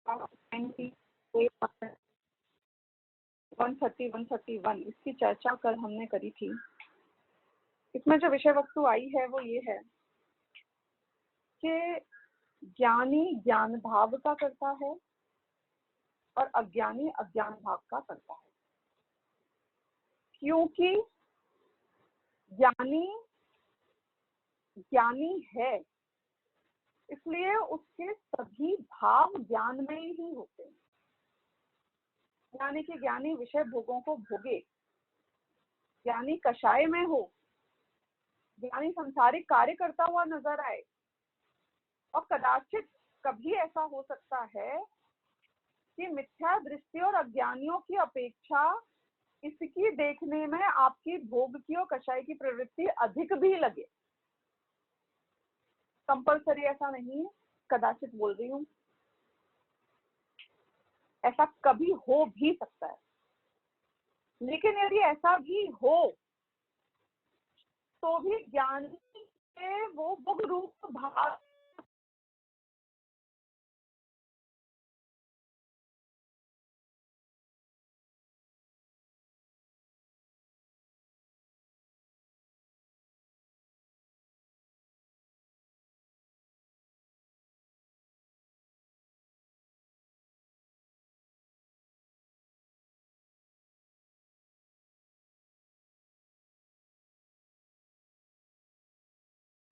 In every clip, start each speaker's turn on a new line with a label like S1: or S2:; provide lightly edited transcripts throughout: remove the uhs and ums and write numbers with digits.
S1: 131 इसकी चर्चा कल हमने करी थी। इसमें जो विषय वस्तु आई है वो ये है कि ज्ञानी ज्ञान भाव का करता है और अज्ञानी अज्ञान भाव का करता है, क्योंकि ज्ञानी ज्ञानी है इसलिए उसके सभी भाव ज्ञानमय ही होते हैं। यानी कि ज्ञानी विषय भोगों को भोगे, ज्ञानी कषाय में हो, ज्ञानी संसारिक कार्य करता हुआ नजर आए, और कदाचित कभी ऐसा हो सकता है कि मिथ्या दृष्टि और अज्ञानियों की अपेक्षा इसकी देखने में आपकी भोग की और कषाय की प्रवृत्ति अधिक भी लगे। कंपल्सरी ऐसा नहीं है, कदाचित बोल रही हूं, ऐसा कभी हो भी सकता है। लेकिन यदि ऐसा भी हो तो भी ज्ञान के वो भोग रूप भाव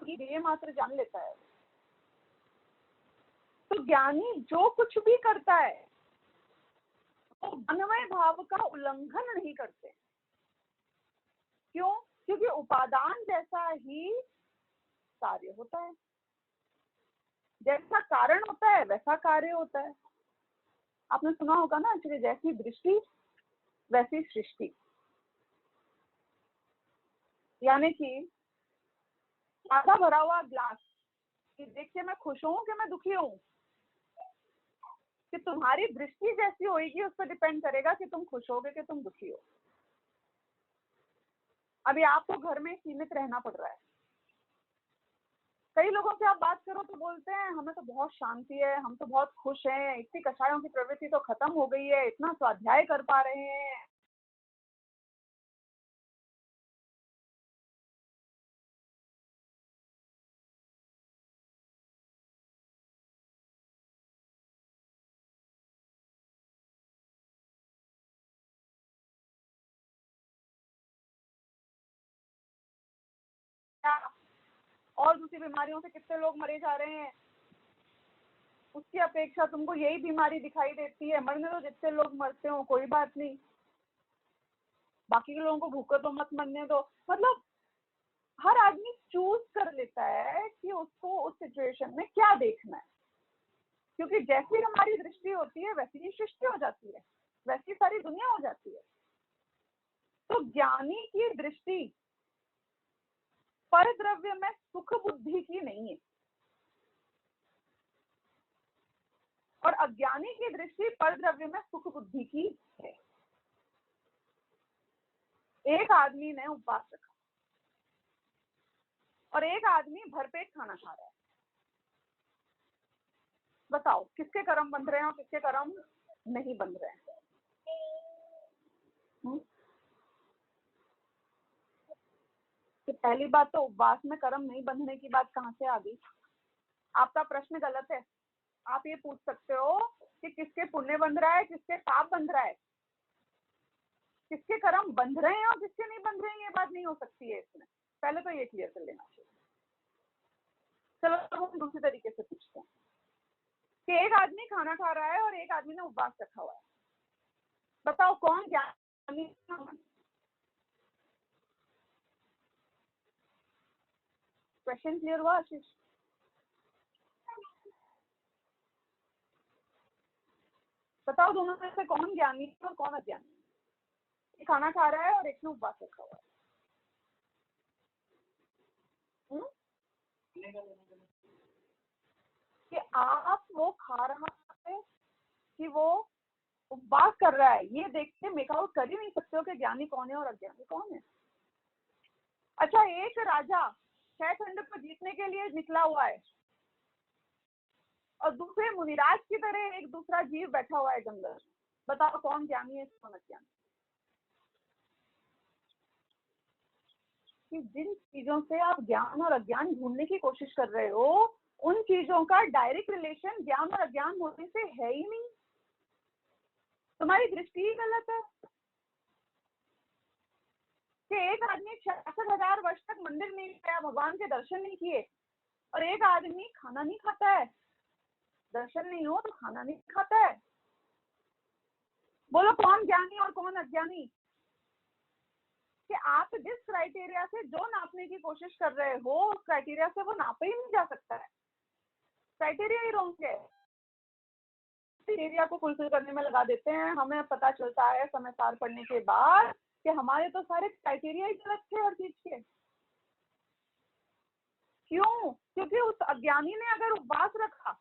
S1: की देह मात्र जान लेता है। तो ज्ञानी जो कुछ भी करता है वो अन्वय भाव का उल्लंघन नहीं करते। क्यों? क्योंकि उपादान जैसा ही कार्य होता है, जैसा कारण होता है वैसा कार्य होता है। आपने सुना होगा ना कि जैसी दृष्टि वैसी सृष्टि। यानी कि आधा भरा हुआ ग्लास कि देख के मैं खुश हूं कि मैं दुखी हूं, कि तुम्हारी दृष्टि जैसी होगी उस पर डिपेंड करेगा कि तुम खुश होगे कि तुम दुखी हो। अभी आपको घर में सीमित रहना पड़ रहा है। कई लोगों से आप बात करो तो बोलते हैं हमें तो बहुत शांति है, हम तो बहुत खुश हैं, इतनी कषायों की प्रवृत्ति तो खत्म हो गई है, इतना स्वाध्याय कर पा रहे हैं। और दूसरी बीमारियों से कितने लोग मरे जा रहे हैं, उसकी अपेक्षा तुमको यही बीमारी दिखाई देती है। मरने तो जितने लोग मरते हो कोई बात नहीं, बाकी के लोगों को भूखे तो मत मरने दो। मतलब हर आदमी चूज कर लेता है कि उसको उस सिचुएशन में क्या देखना है, क्योंकि जैसी हमारी दृष्टि होती है वैसी ही सृष्टि हो जाती है, वैसी सारी दुनिया हो जाती है। तो ज्ञानी की दृष्टि पर द्रव्य में सुख बुद्धि की नहीं है, और अज्ञानी की दृष्टि पर द्रव्य में सुख बुद्धि की है। एक आदमी ने उपवास रखा और एक आदमी भरपेट खाना खा रहा है। बताओ किसके कर्म बंध रहे हैं और किसके कर्म नहीं बंध रहे हैं? तो पहली बात तो उपवास में कर्म नहीं बंधने की बात कहां से आ गई? आपका प्रश्न गलत है। आप ये पूछ सकते हो कि किसके पुण्य बंध रहा है, किसके पाप बंध रहा है, किसके कर्म बंध रहे हैं और किसके नहीं बंध रहे हैं। ये बात नहीं हो सकती है इसमें, पहले तो ये क्लियर कर लेना चाहिए। चलो तो हम दूसरी तरीके से पूछते हैं कि एक आदमी खाना खा रहा है और एक आदमी ने उपवास रखा हुआ है। बताओ कौन ज्ञानी? क्वेश्चन क्लियर हुआ आशीष? बताओ दोनों में से कौन ज्ञानी है और कौन अज्ञानी? एक खाना खा रहा है और एक ने उपवास रखा हुआ है। कि आप वो खा रहा है कि वो उपवास कर रहा है, ये देख के मेक आउट कर ही नहीं सकते हो कि ज्ञानी कौन है और अज्ञानी कौन है। अच्छा, एक राजा 6 खंड पर जीतने के लिए निकला हुआ है और दूसरे मुनिराज की तरह एक दूसरा जीव बैठा हुआ है जंगल। बताओ कौन ज्ञानी है कौन अज्ञानी? कि जिन चीजों से आप ज्ञान और अज्ञान ढूंढने की कोशिश कर रहे हो उन चीजों का डायरेक्ट रिलेशन ज्ञान और अज्ञान होने से है ही नहीं। तुम्हारी दृष्टि ही गलत है कि एक आदमी 66,000 वर्ष तक मंदिर नहीं गया, भगवान के दर्शन नहीं किए, और एक आदमी खाना नहीं खाता है। दर्शन नहीं हो तो खाना नहीं खाता है। बोलो कौन ज्ञानी और कौन अज्ञानी? कि आप जिस क्राइटेरिया से जो नापने की कोशिश कर रहे हो उस क्राइटेरिया से वो नापा ही नहीं जा सकता है। क्राइटेरिया ही रॉन्ग है। क्राइटेरिया को फुलफिल करने में लगा देते हैं। हमें पता चलता है समय सार पढ़ने के बाद कि हमारे तो सारे क्राइटेरिया ही गलत थे हर चीज के। क्यों? क्योंकि उस अज्ञानी ने अगर उपवास रखा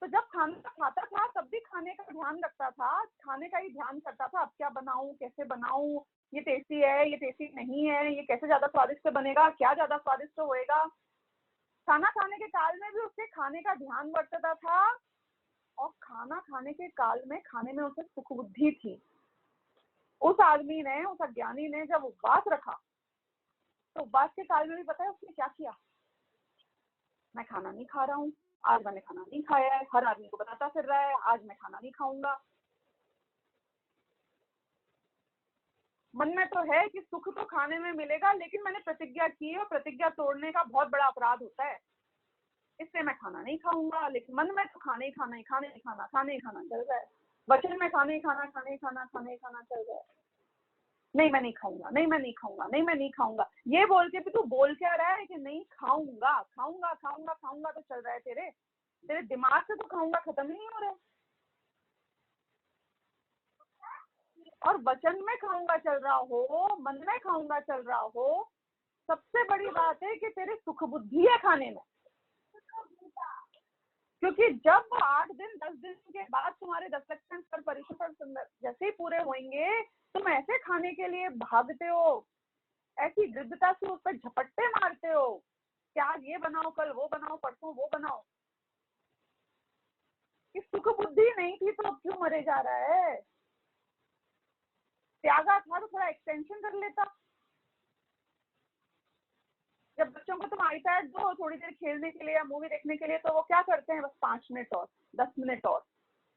S1: तो जब खाना खाता था तब भी खाने का ध्यान रखता था, खाने का ही ध्यान करता था, अब क्या बनाऊं, कैसे बनाऊं, ये टेस्टी है, ये टेस्टी नहीं है, ये कैसे ज्यादा स्वादिष्ट बनेगा, क्या ज्यादा स्वादिष्ट होएगा। खाना खाने के काल में भी उसके खाने का ध्यान बरतता था, और खाना खाने के काल में खाने में उसे सुख बुद्धि थी। उस आदमी ने, उस अज्ञानी ने जब उपवास रखा तो उपवास के काल में भी पता है उसने क्या किया? मैं खाना नहीं खा रहा हूँ, आज मैंने खाना नहीं खाया है, हर आदमी को बताता फिर रहा है आज मैं खाना नहीं खाऊंगा। मन में तो है कि सुख तो खाने में मिलेगा, लेकिन मैंने प्रतिज्ञा की है और प्रतिज्ञा तोड़ने का बहुत बड़ा अपराध होता है, इसलिए मैं खाना नहीं खाऊंगा। लेकिन मन में तो खाना ही खाना ही खाना ही खाना खाना ही खाना चल रहा है। वचन में खाना ही खाना खाना ही खाना खाना ही खाना चल रहा है। नहीं मैं नहीं खाऊंगा, नहीं मैं नहीं खाऊंगा, नहीं मैं नहीं खाऊंगा, ये बोल के भी तू बोल क्या रहा है कि नहीं खाऊंगा खाऊंगा खाऊंगा खाऊंगा तो चल रहा है तेरे दिमाग से तो खाऊंगा खत्म ही नहीं हो रहा है। और वचन में खाऊंगा चल रहा हो, मन में खाऊंगा चल रहा हो, सबसे बड़ी बात है कि तेरे सुख बुद्धि है खाने में। क्योंकि जब 8 दिन 10 दिन के बाद तुम्हारे 10 लक्षण पर परिशुद्ध जैसे ही पूरे होंगे तुम ऐसे खाने के लिए भागते हो, ऐसी दृढ़ता से उस पर झपट्टे मारते हो कि आज ये बनाओ, कल वो बनाओ, परसों वो बनाओ। कि सुख बुद्धि नहीं थी तो क्यों मरे जा रहा है? त्यागा था तो थोड़ा एक्सटेंशन कर लेता। जब बच्चों को तुम आईपैड दो थोड़ी देर खेलने के लिए या मूवी देखने के लिए, तो वो क्या करते हैं? बस 5 मिनट और 10 मिनट और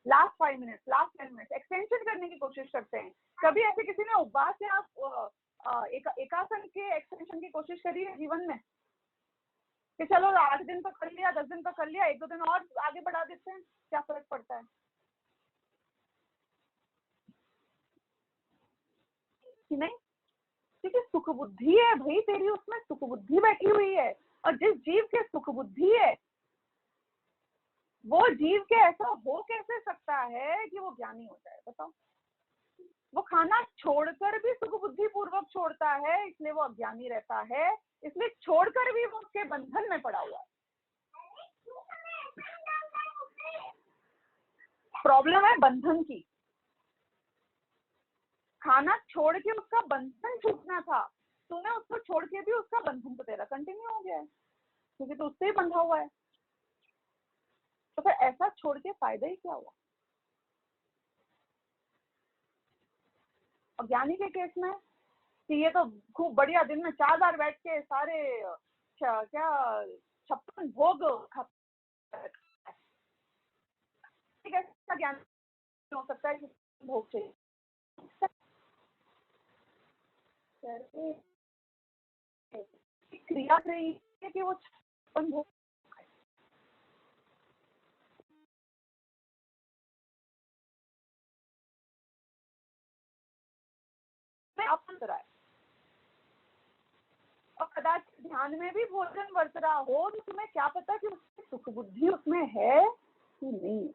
S1: last 5 minute last 10 minute extension करने की कोशिश करते हैं। कभी ऐसे किसी ने उपवास से आप एकासन के एक्सटेंशन की कोशिश करी है जीवन में? कि चलो 8 दिन तो कर लिया, 10 दिन तो कर लिया, 1-2 दिन और आगे बढ़ा देते हैं, क्या फर्क पड़ता है? कि नहीं? क्योंकि सुख बुद्धि है भाई तेरी, उसमें सुख बुद्धि बैठी हुई है। और जिस जीव के सुख बुद्धि है वो जीव के ऐसा हो कैसे सकता है कि वो ज्ञानी हो जाए? बताओ। वो खाना छोड़कर भी सुख बुद्धि पूर्वक छोड़ता है, इसलिए वो अज्ञानी रहता है। इसलिए छोड़कर भी वो उसके बंधन में पड़ा हुआ है। प्रॉब्लम है बंधन की। खाना छोड़ के उसका बंधन छूटना था, तूने उसको छोड़ के भी उसका बंधन तो तेरा कंटिन्यू हो गया है, क्योंकि तो उससे ही बंधा हुआ है। तो फिर ऐसा छोड़ के फायदा ही क्या हुआ? और ज्ञानी के केस में कि ये तो खूब बढ़िया दिन में 4 बार बैठ के सारे क्या 56 भोग ऐसा ज्ञान हो सकता है कि भोग चाहिए। क्रिया रही है कि वो 56 भोग में अपंतर है। और कदाचित ध्यान में भी भोजन वर्त रहा हो तो तुम्हें क्या पता कि उसकी सुख बुद्धि उसमें है कि नहीं।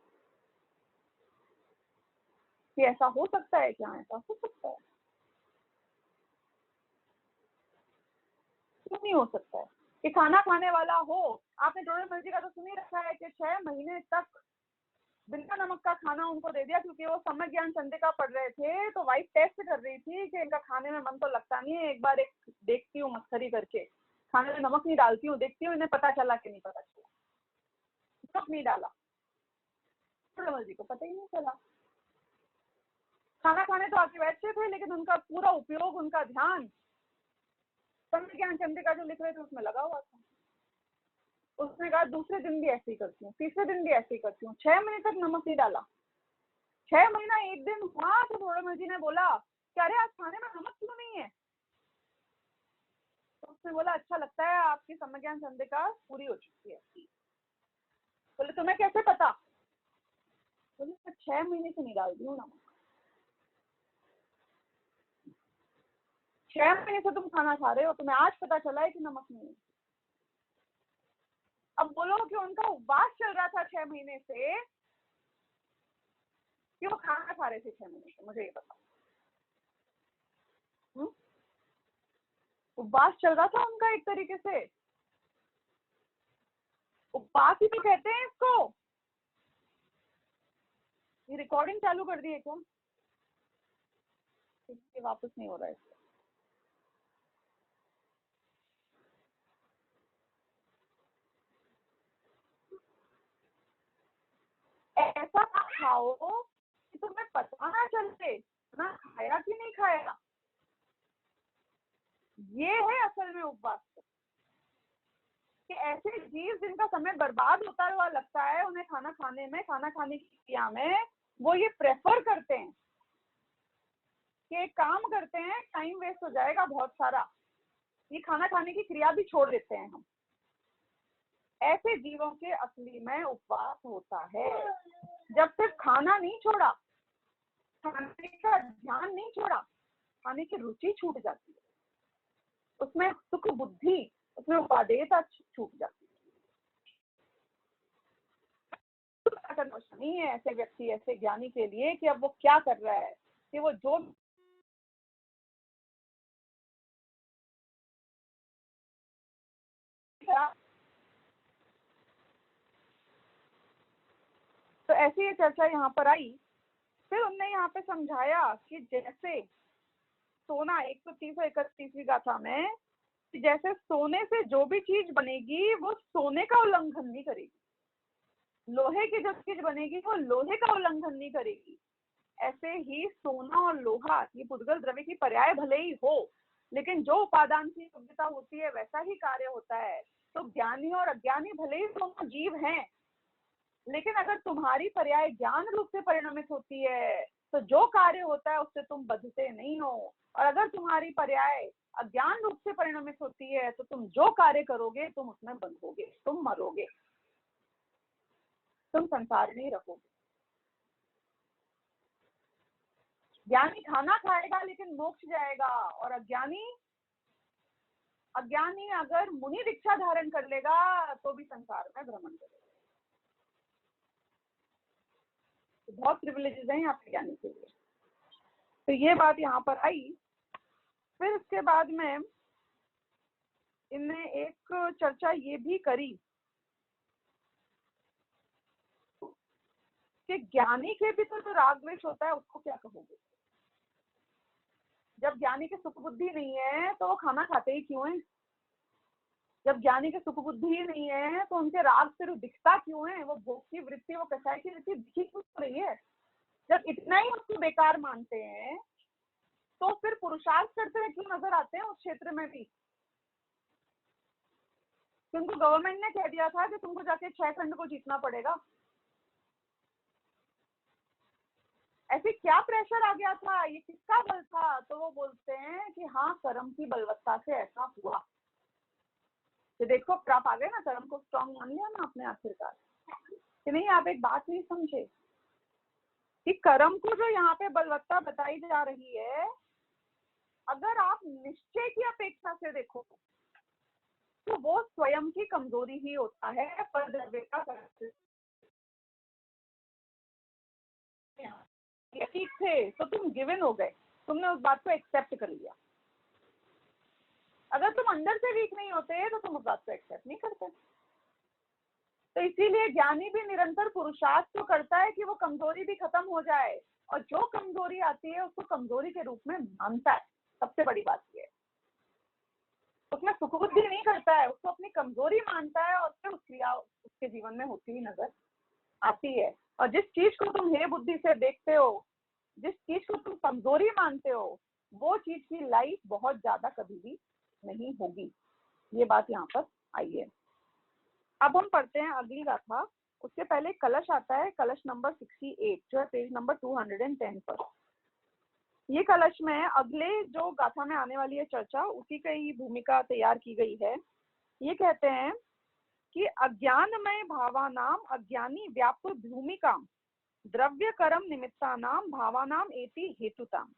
S1: कि ऐसा हो सकता है क्या? ऐसा हो सकता है? क्यों नहीं हो सकता है? कि खाना खाने वाला हो, आपने डोरे मर्जी का तो सुन ही रखा है कि 6 महीने तक बिना नमक का खाना उनको दे दिया, क्योंकि वो समय ज्ञान चंद्रिका पढ़ रहे थे तो वाइफ टेस्ट कर रही थी कि इनका खाने में मन तो लगता नहीं है, एक बार एक देखती हूँ मस्करी करके, खाने में नमक नहीं डालती हूँ, देखती हूँ इन्हें पता चला कि नहीं पता चला। नमक नहीं डाला, कमल जी को पता ही नहीं चला। खाना खाने तो आके बैठे थे, लेकिन उनका पूरा उपयोग, उनका ध्यान समय ज्ञान चंद्रिका जो लिख रहे थे उसमें लगा हुआ था। उसने कहा दूसरे दिन भी ऐसे ही करती हूँ, तीसरे दिन भी ऐसे ही करती हूँ। 6 महीने तक नमक नहीं डाला। 6 महीना एक दिन हुआ तो थोड़ा जी ने बोला कि अरे आज खाने में नमक क्यों नहीं है। तो उसने बोला अच्छा लगता है, आपकी समय ज्ञान चंद्रिका पूरी हो चुकी है। बोले तुम्हें कैसे पता? बोले मैं 6 महीने से नहीं डाल दी हूँ नमक। 6 महीने से तुम खाना खा रहे हो, तुम्हें आज पता चला है कि नमक नहीं है। अब बोलो कि उनका उपवास चल रहा था 6 महीने से, कि वो खाना खा रहे थे 6 महीने से, मुझे ये बताओ। उपवास चल रहा था उनका एक तरीके से। उपवास ही तो कहते हैं इसको। ये रिकॉर्डिंग चालू कर दी है क्या? इसके वापस नहीं हो रहा है। ऐसा ना खाओ कि तुम्हें पता ना चले ना खाया कि नहीं खाया। ये है असल में उपवास। कि ऐसे जीव जिनका समय बर्बाद होता हुआ लगता है उन्हें खाना खाने में, खाना खाने की क्रिया में, वो ये प्रेफर करते हैं कि एक काम करते हैं, टाइम वेस्ट हो जाएगा बहुत सारा, ये खाना खाने की क्रिया भी छोड़ देते हैं हम। ऐसे जीवों के असली में उपवास होता है। जब सिर्फ खाना नहीं छोड़ा, खाने का ध्यान नहीं छोड़ा, खाने की रुचि छूट जाती है, उसमें सुख बुद्धि, उसमें उपादेयता छूट जाती है। नहीं है ऐसे व्यक्ति, ऐसे ज्ञानी के लिए कि अब वो क्या कर रहा है, कि वो जो तो ऐसी ये चर्चा यहाँ पर आई। फिर उनने यहाँ पे समझाया कि जैसे सोना 130-131वीं गाथा में, जैसे सोने से जो भी चीज बनेगी वो सोने का उल्लंघन नहीं करेगी, लोहे की जो चीज बनेगी वो लोहे का उल्लंघन नहीं करेगी। ऐसे ही सोना और लोहा ये पुद्गल द्रव्य की पर्याय भले ही हो, लेकिन जो उपादान की योग्यता होती है वैसा ही कार्य होता है। तो ज्ञानी और अज्ञानी भले ही दोनों जीव हैं, लेकिन अगर तुम्हारी पर्याय ज्ञान रूप से परिणमित होती है तो जो कार्य होता है उससे तुम बंधते नहीं हो, और अगर तुम्हारी पर्याय अज्ञान रूप से परिणमित होती है तो तुम जो कार्य करोगे तुम उसमें बंधोगे, तुम मरोगे, तुम संसार में ही रहोगे। ज्ञानी खाना खाएगा लेकिन मोक्ष जाएगा, और अज्ञानी अगर मुनि दीक्षा धारण कर लेगा तो भी संसार में भ्रमण करेगा। तो बहुत प्रिविलेजेस हैं यहाँ पे ज्ञानी के लिए। तो ये बात यहाँ पर आई। फिर उसके बाद में इनने एक चर्चा ये भी करी कि ज्ञानी के भी तो राग द्वेष होता है, उसको क्या कहोगे? जब ज्ञानी की सुख बुद्धि नहीं है तो वो खाना खाते ही क्यों है? जब ज्ञानी की सुख बुद्धि ही नहीं है तो उनके राग से दिखता क्यों है? वो भोग की वृत्ति, वो कषाय की वृत्ति दिखी क्यों रही है? जब इतना ही उसको बेकार मानते हैं तो फिर पुरुषार्थ करते हुए क्यों नजर आते हैं उस क्षेत्र में भी? क्योंकि गवर्नमेंट ने कह दिया था कि तुमको जाके 6 खंड को जीतना पड़ेगा। ऐसे क्या प्रेशर आ गया था, ये किसका बल था? तो वो बोलते हैं कि हाँ, कर्म की बलवत्ता से ऐसा हुआ। तो देखो आप आ गए ना, कर्म को स्ट्रांग मान लिया ना आपने आखिरकार, कि नहीं? आप एक बात नहीं समझे कि कर्म को जो यहाँ पे बलवत्ता बताई जा रही है, अगर आप निश्चय की अपेक्षा से देखो तो वो स्वयं की कमजोरी ही होता है। पर द्रव्य का ठीक थे तो तुम गिवन हो गए, तुमने उस बात को एक्सेप्ट कर लिया। अगर तुम अंदर से वीक नहीं होते तो तुम उस बात को एक्सेप्ट नहीं करते। तो इसीलिए ज्ञानी भी निरंतर पुरुषार्थ तो करता है कि वो कमजोरी भी खत्म हो जाए, और जो कमजोरी आती है उसको कमजोरी के रूप में मानता है। सबसे बड़ी बात ये है, उसमें सुख बुद्धि नहीं करता है, उसको अपनी कमजोरी मानता है, और फिर क्रिया उसके जीवन में होती ही नजर आती है। और जिस चीज को तुम हे बुद्धि से देखते हो, जिस चीज को तुम कमजोरी मानते हो, वो चीज की लाइफ बहुत ज्यादा कभी भी नहीं होगी। ये बात यहाँ पर आई है। अब हम पढ़ते हैं अगली गाथा। उसके पहले कलश आता है, कलश नंबर 68 जो है पेज नंबर 210 पर। ये कलश में अगले जो गाथा में आने वाली है चर्चा, उसी की ही भूमिका तैयार की गई है। ये कहते हैं कि अज्ञानमय भावानाम अज्ञानी व्याप्त भूमिका द्रव्य कर्म निमित्तानाम भावानाम एति हेतुताम।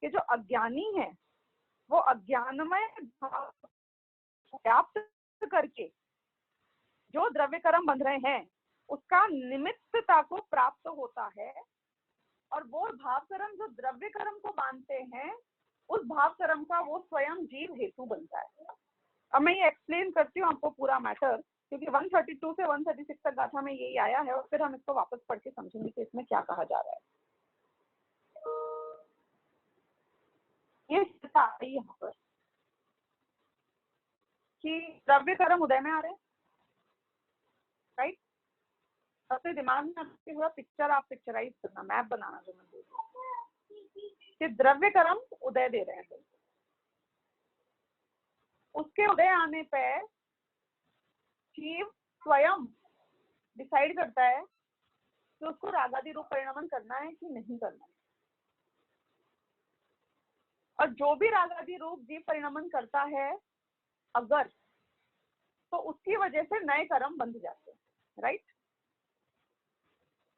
S1: कि जो अज्ञानी है वो अज्ञानमय भाव व्याप्त करके जो द्रव्य कर्म बंध रहे हैं उसका निमित्तता को प्राप्त होता है, और वो भाव कर्म जो द्रव्य कर्म को बांधते हैं उस भाव कर्म का वो स्वयं जीव हेतु बनता है। अब मैं ये एक्सप्लेन करती हूँ आपको पूरा मैटर, क्योंकि 132 से 136 तक गाथा में यही आया है, और फिर हम इसको वापस पढ़ के समझेंगे कि इसमें क्या कहा जा रहा है। ये यहाँ पर कि द्रव्य कर्म उदय में आ रहे हैं, राइट। सबसे दिमाग में आपके हुआ पिक्चर, आप पिक्चराइज करना, मैप बनाना जो मैं बोल रही हूँ कि द्रव्य कर्म उदय दे रहे हैं। उसके उदय आने पर जीव स्वयं डिसाइड करता है कि उसको रागादि रूप परिणमन करना है कि नहीं करना है। और जो भी रागादि रूप जीव परिणमन करता है अगर, तो उसकी वजह से नए कर्म बंध जाते हैं, राइट।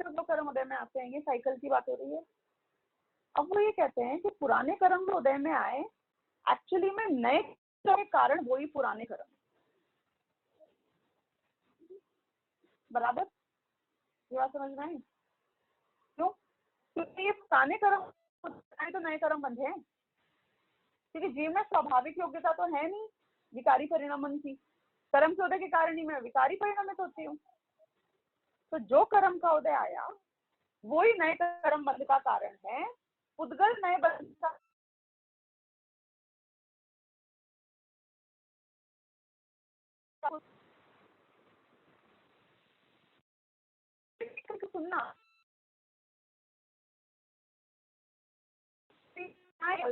S1: फिर वो कर्म उदय में आते हैं, ये साइकिल की बात हो रही है। अब वो ये कहते हैं कि पुराने कर्म जो उदय में आए एक्चुअली में नए के कारण वही पुराने कर्म, बराबर। ये बात समझ में आई? क्यों? क्योंकि ये पुराने कर्म तो नए कर्म बंधे हैं, क्योंकि जीव में स्वाभाविक योग्यता तो है नहीं विकारी परिणमन की। कर्म के उदय के कारण ही मैं विकारी परिणमित होती हूँ। तो जो कर्म का उदय आया वही नए कर्म बंध का कारण है। उद्गल नए बंध का सुनना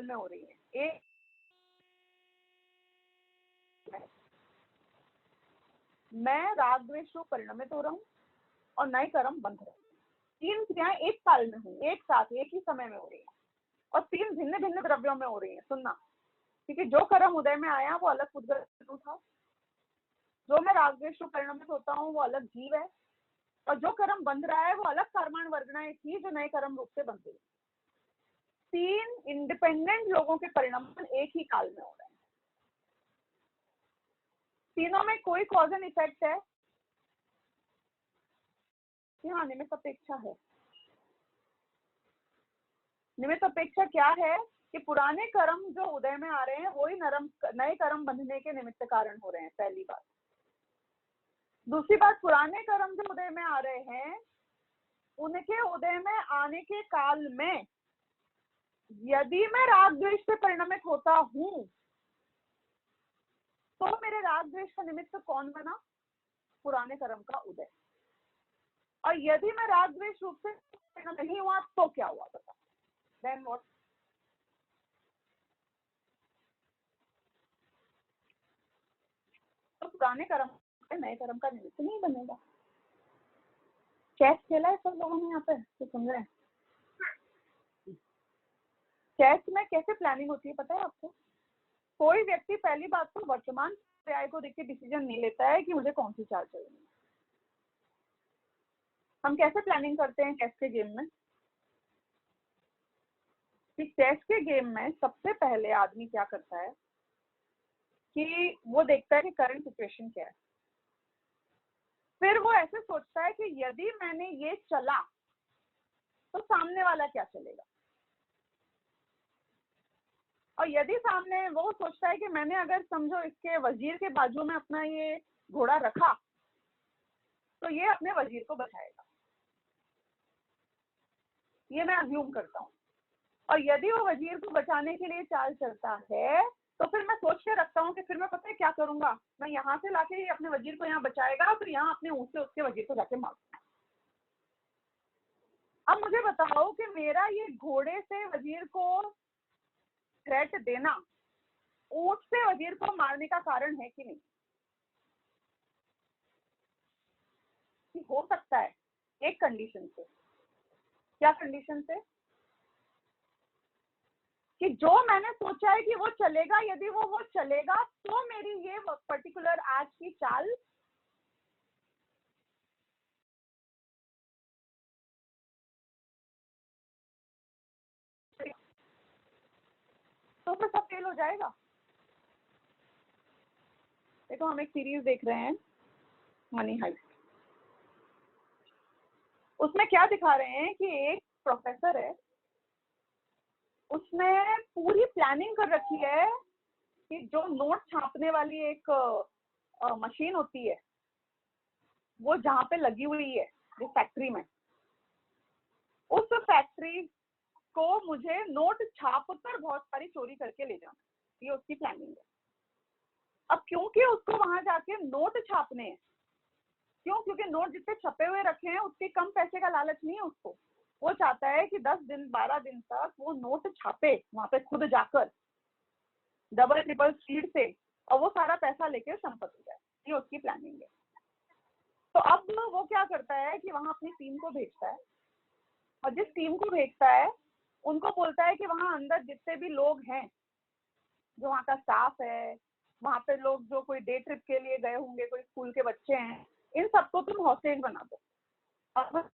S1: में हो रही है। एक मैं राग द्वेष को परिणमित हो रहा हूँ और नए कर्म बंध रहे हैं। तीन क्रियाएं एक काल में हुई, एक साथ एक ही समय में हो रही है, और तीन भिन्न भिन्न द्रव्यों में हो रही है। सुनना, क्योंकि जो कर्म उदय में आया वो अलग उद्गल था, जो मैं राग द्वेष को परिणमित होता हूँ वो अलग जीव है, और जो कर्म बंध रहा है वो अलग कर्माण वर्गणाएं थी जो नए कर्म रूप से बन गई। तीन इंडिपेंडेंट लोगों के परिणाम एक ही काल में हो रहे हैं। तीनों में कोई कॉज एंड इफेक्ट है, हाँ निमित्त अपेक्षा है। निमित्त अपेक्षा क्या है कि पुराने कर्म जो उदय में आ रहे हैं वही नए कर्म बंधने के निमित्त कारण हो रहे हैं, पहली बात। दूसरी बात, पुराने कर्म जो उदय में आ रहे हैं उनके उदय में आने के काल में यदि मैं राग द्वेष से परिणमित होता हूं तो मेरे राग द्वेष का निमित्त कौन बना? पुराने कर्म का उदय। और यदि मैं राग द्वेष रूप से नहीं हुआ तो क्या हुआ बता? Then what? तो पुराने कर्म नए कर्म का निमित्त नहीं बनेगा। चेस खेला है सब लोगों ने यहाँ पे तो सुन रहे हैं? चेस में कैसे प्लानिंग होती है पता है आपको? कोई व्यक्ति पहली बात तो वर्तमान पर्याय को देख के डिसीजन नहीं लेता है कि मुझे कौन सी चाल चलनी। हम कैसे प्लानिंग करते हैं चेस के गेम में? चेस के गेम में सबसे पहले आदमी क्या करता है कि वो देखता है कि करंट सिचुएशन क्या है। फिर वो ऐसे सोचता है कि यदि मैंने ये चला तो सामने वाला क्या चलेगा, और यदि सामने वो सोचता है कि मैंने अगर समझो इसके वजीर के बाजू में अपना ये घोड़ा रखा तो ये अपने वजीर को बचाएगा, ये मैं अज्यूम करता हूँ। और यदि वो वजीर को बचाने के लिए चाल चलता है तो फिर मैं सोच के रखता हूँ कि फिर मैं पता है क्या करूंगा, मैं यहाँ से लाके ये अपने वजीर को यहाँ बचाएगा, फिर यहाँ अपने ऊँट से उसके वजीर को जाके मारूंगा। अब मुझे बताओ कि मेरा ये घोड़े से वजीर को थ्रेट देना ऊंट से वजीर को मारने का कारण है कि नहीं? कि हो सकता है एक कंडीशन से। क्या कंडीशन से? कि जो मैंने सोचा है कि वो चलेगा, यदि वो चलेगा तो मेरी ये पर्टिकुलर आज की चाल तो फिर सब फेल हो जाएगा। देखो हम एक सीरीज देख रहे हैं मनी हाइस्ट, उसमें क्या दिखा रहे हैं कि एक प्रोफेसर है, उसने पूरी प्लानिंग कर रखी है कि जो नोट छापने वाली एक मशीन होती है वो जहाँ पे लगी हुई है जिस फैक्ट्री में, उस फैक्ट्री को मुझे नोट छाप कर बहुत सारी चोरी करके ले जाना, ये उसकी प्लानिंग है। अब क्योंकि उसको वहां जाके नोट छापने हैं, क्यों? क्योंकि नोट जितने छपे हुए रखे हैं उतने कम पैसे का लालच नहीं है उसको। वो चाहता है कि 10 दिन 12 दिन तक वो नोट छापे वहां पे खुद जाकर डबल ट्रिपल स्पीड से, और वो सारा पैसा लेके संपत्ति हो जाए, ये उसकी प्लानिंग है। तो अब वो क्या करता है कि वहां अपनी टीम को भेजता है, और जिस टीम को भेजता है उनको बोलता है कि वहां अंदर जितने भी लोग हैं, जो वहाँ का स्टाफ है, वहां पे लोग जो कोई डे ट्रिप के लिए गए होंगे, कोई स्कूल के बच्चे हैं, इन सबको तुम हॉस्टेज बना दो। अब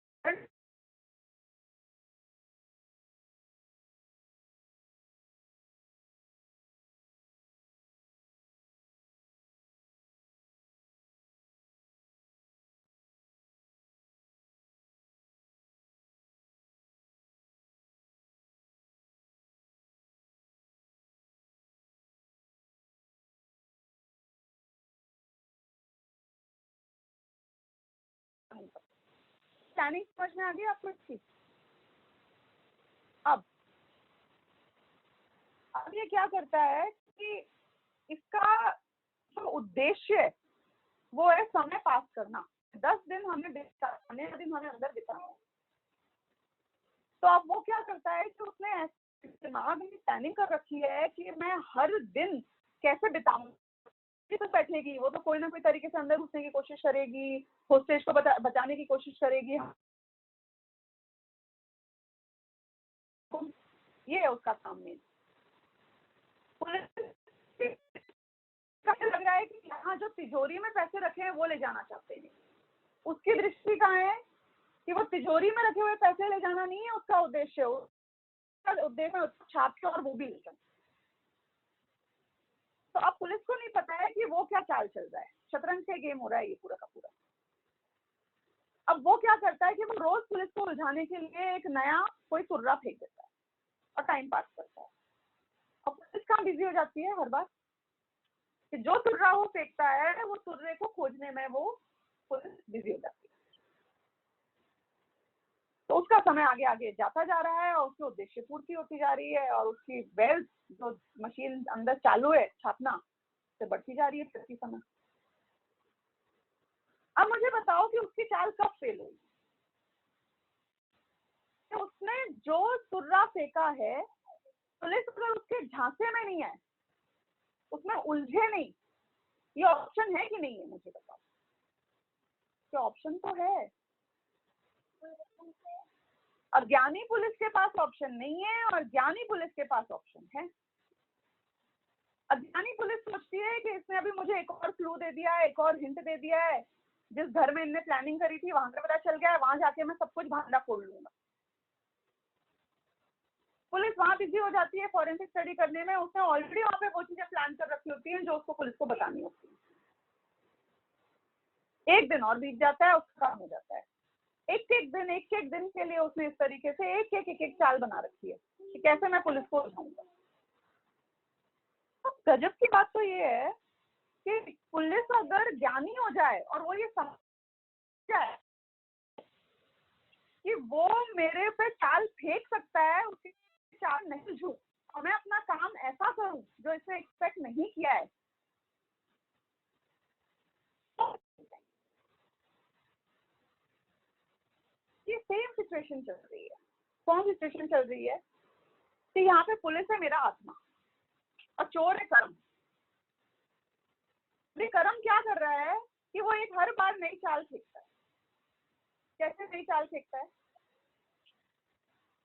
S1: प्लानिंग समझ में आ गई आपको इसकी? अब अब ये क्या करता है कि इसका जो उद्देश्य है वो है समय पास करना। 10 दिन हमें बिताने, दिन हमें अंदर बिताना है। तो अब वो क्या करता है कि उसने ऐसे दिमाग में प्लानिंग कर रखी है कि मैं हर दिन कैसे बिताऊं। तो बैठेगी वो तो कोई ना कोई तरीके से अंदर घुसने की कोशिश करेगी, होस्टेज को बचाने की कोशिश करेगी, ये है उसका काम में। लग रहा है कि यहाँ जो तिजोरी में पैसे रखे हैं वो ले जाना चाहते हैं, उसकी दृष्टि कहाँ है कि वो तिजोरी में रखे हुए पैसे ले जाना नहीं है उसका उद्देश्य, उसका उद्देश्य छाप के और वो भी ले जाना। तो अब पुलिस को नहीं पता है कि वो क्या चाल चल रहा है, शतरंज का गेम हो रहा है ये पूरा का पूरा। अब वो क्या करता है कि वो रोज पुलिस को उलझाने के लिए एक नया कोई तुर्रा फेंक देता है और टाइम पास करता है, और पुलिस कहाँ बिजी हो जाती है हर बार कि जो तुर्रा वो फेंकता है वो तुर्रे को खोजने में वो पुलिस बिजी हो जाती है। तो उसका समय आगे आगे जाता जा रहा है और उसकी उद्देश्य पूर्ति होती जा रही है, और उसकी वेल्थ जो मशीन अंदर चालू है छापना से बढ़ती जा रही है प्रति समय। अब मुझे बताओ कि उसकी चाल कब फेल हुई? तो उसने जो तुर्रा फेंका है, पुलिस अगर उसके झांसे में नहीं है, उसमें उलझे नहीं, ये ऑप्शन है कि नहीं है मुझे बताओ? क्या ऑप्शन तो है। अज्ञानी पुलिस के पास ऑप्शन नहीं है और ज्ञानी पुलिस के पास ऑप्शन है। अज्ञानी पुलिस सोचती है कि इसने अभी मुझे एक और क्लू दे दिया है, एक और हिंट दे दिया है, जिस घर में इनने प्लानिंग करी थी वहां का पता चल गया है, वहां जाके मैं सब कुछ भांडा फोड़ लूंगा। पुलिस वहां बिजी हो जाती है फॉरेंसिक स्टडी करने में, उसने ऑलरेडी वहां पे वो चीजें प्लान कर रखी होती हैं जो उसको पुलिस को बतानी होती है। एक दिन और बीत जाता है, उसका काम हो जाता है। एक एक दिन के लिए उसने इस तरीके से एक चाल बना रखी है कि कैसे मैं पुलिस को उठाऊंगा। तो गजब की बात तो ये है कि पुलिस अगर ज्ञानी हो जाए और वो ये समझ जाए कि वो मेरे पे चाल फेंक सकता है, उसकी चाल नहीं झूठ, और मैं अपना काम ऐसा करूं जो इसने एक्सपेक्ट नहीं किया है, ये सेम सिचुएशन चल रही है। कौन सी सिचुएशन चल रही है कि यहाँ पे पुलिस है मेरा आत्मा और चोर है कर्म। ये कर्म क्या कर रहा है कि वो एक हर बार नई चाल फेंकता है। कैसे नई चाल फेंकता है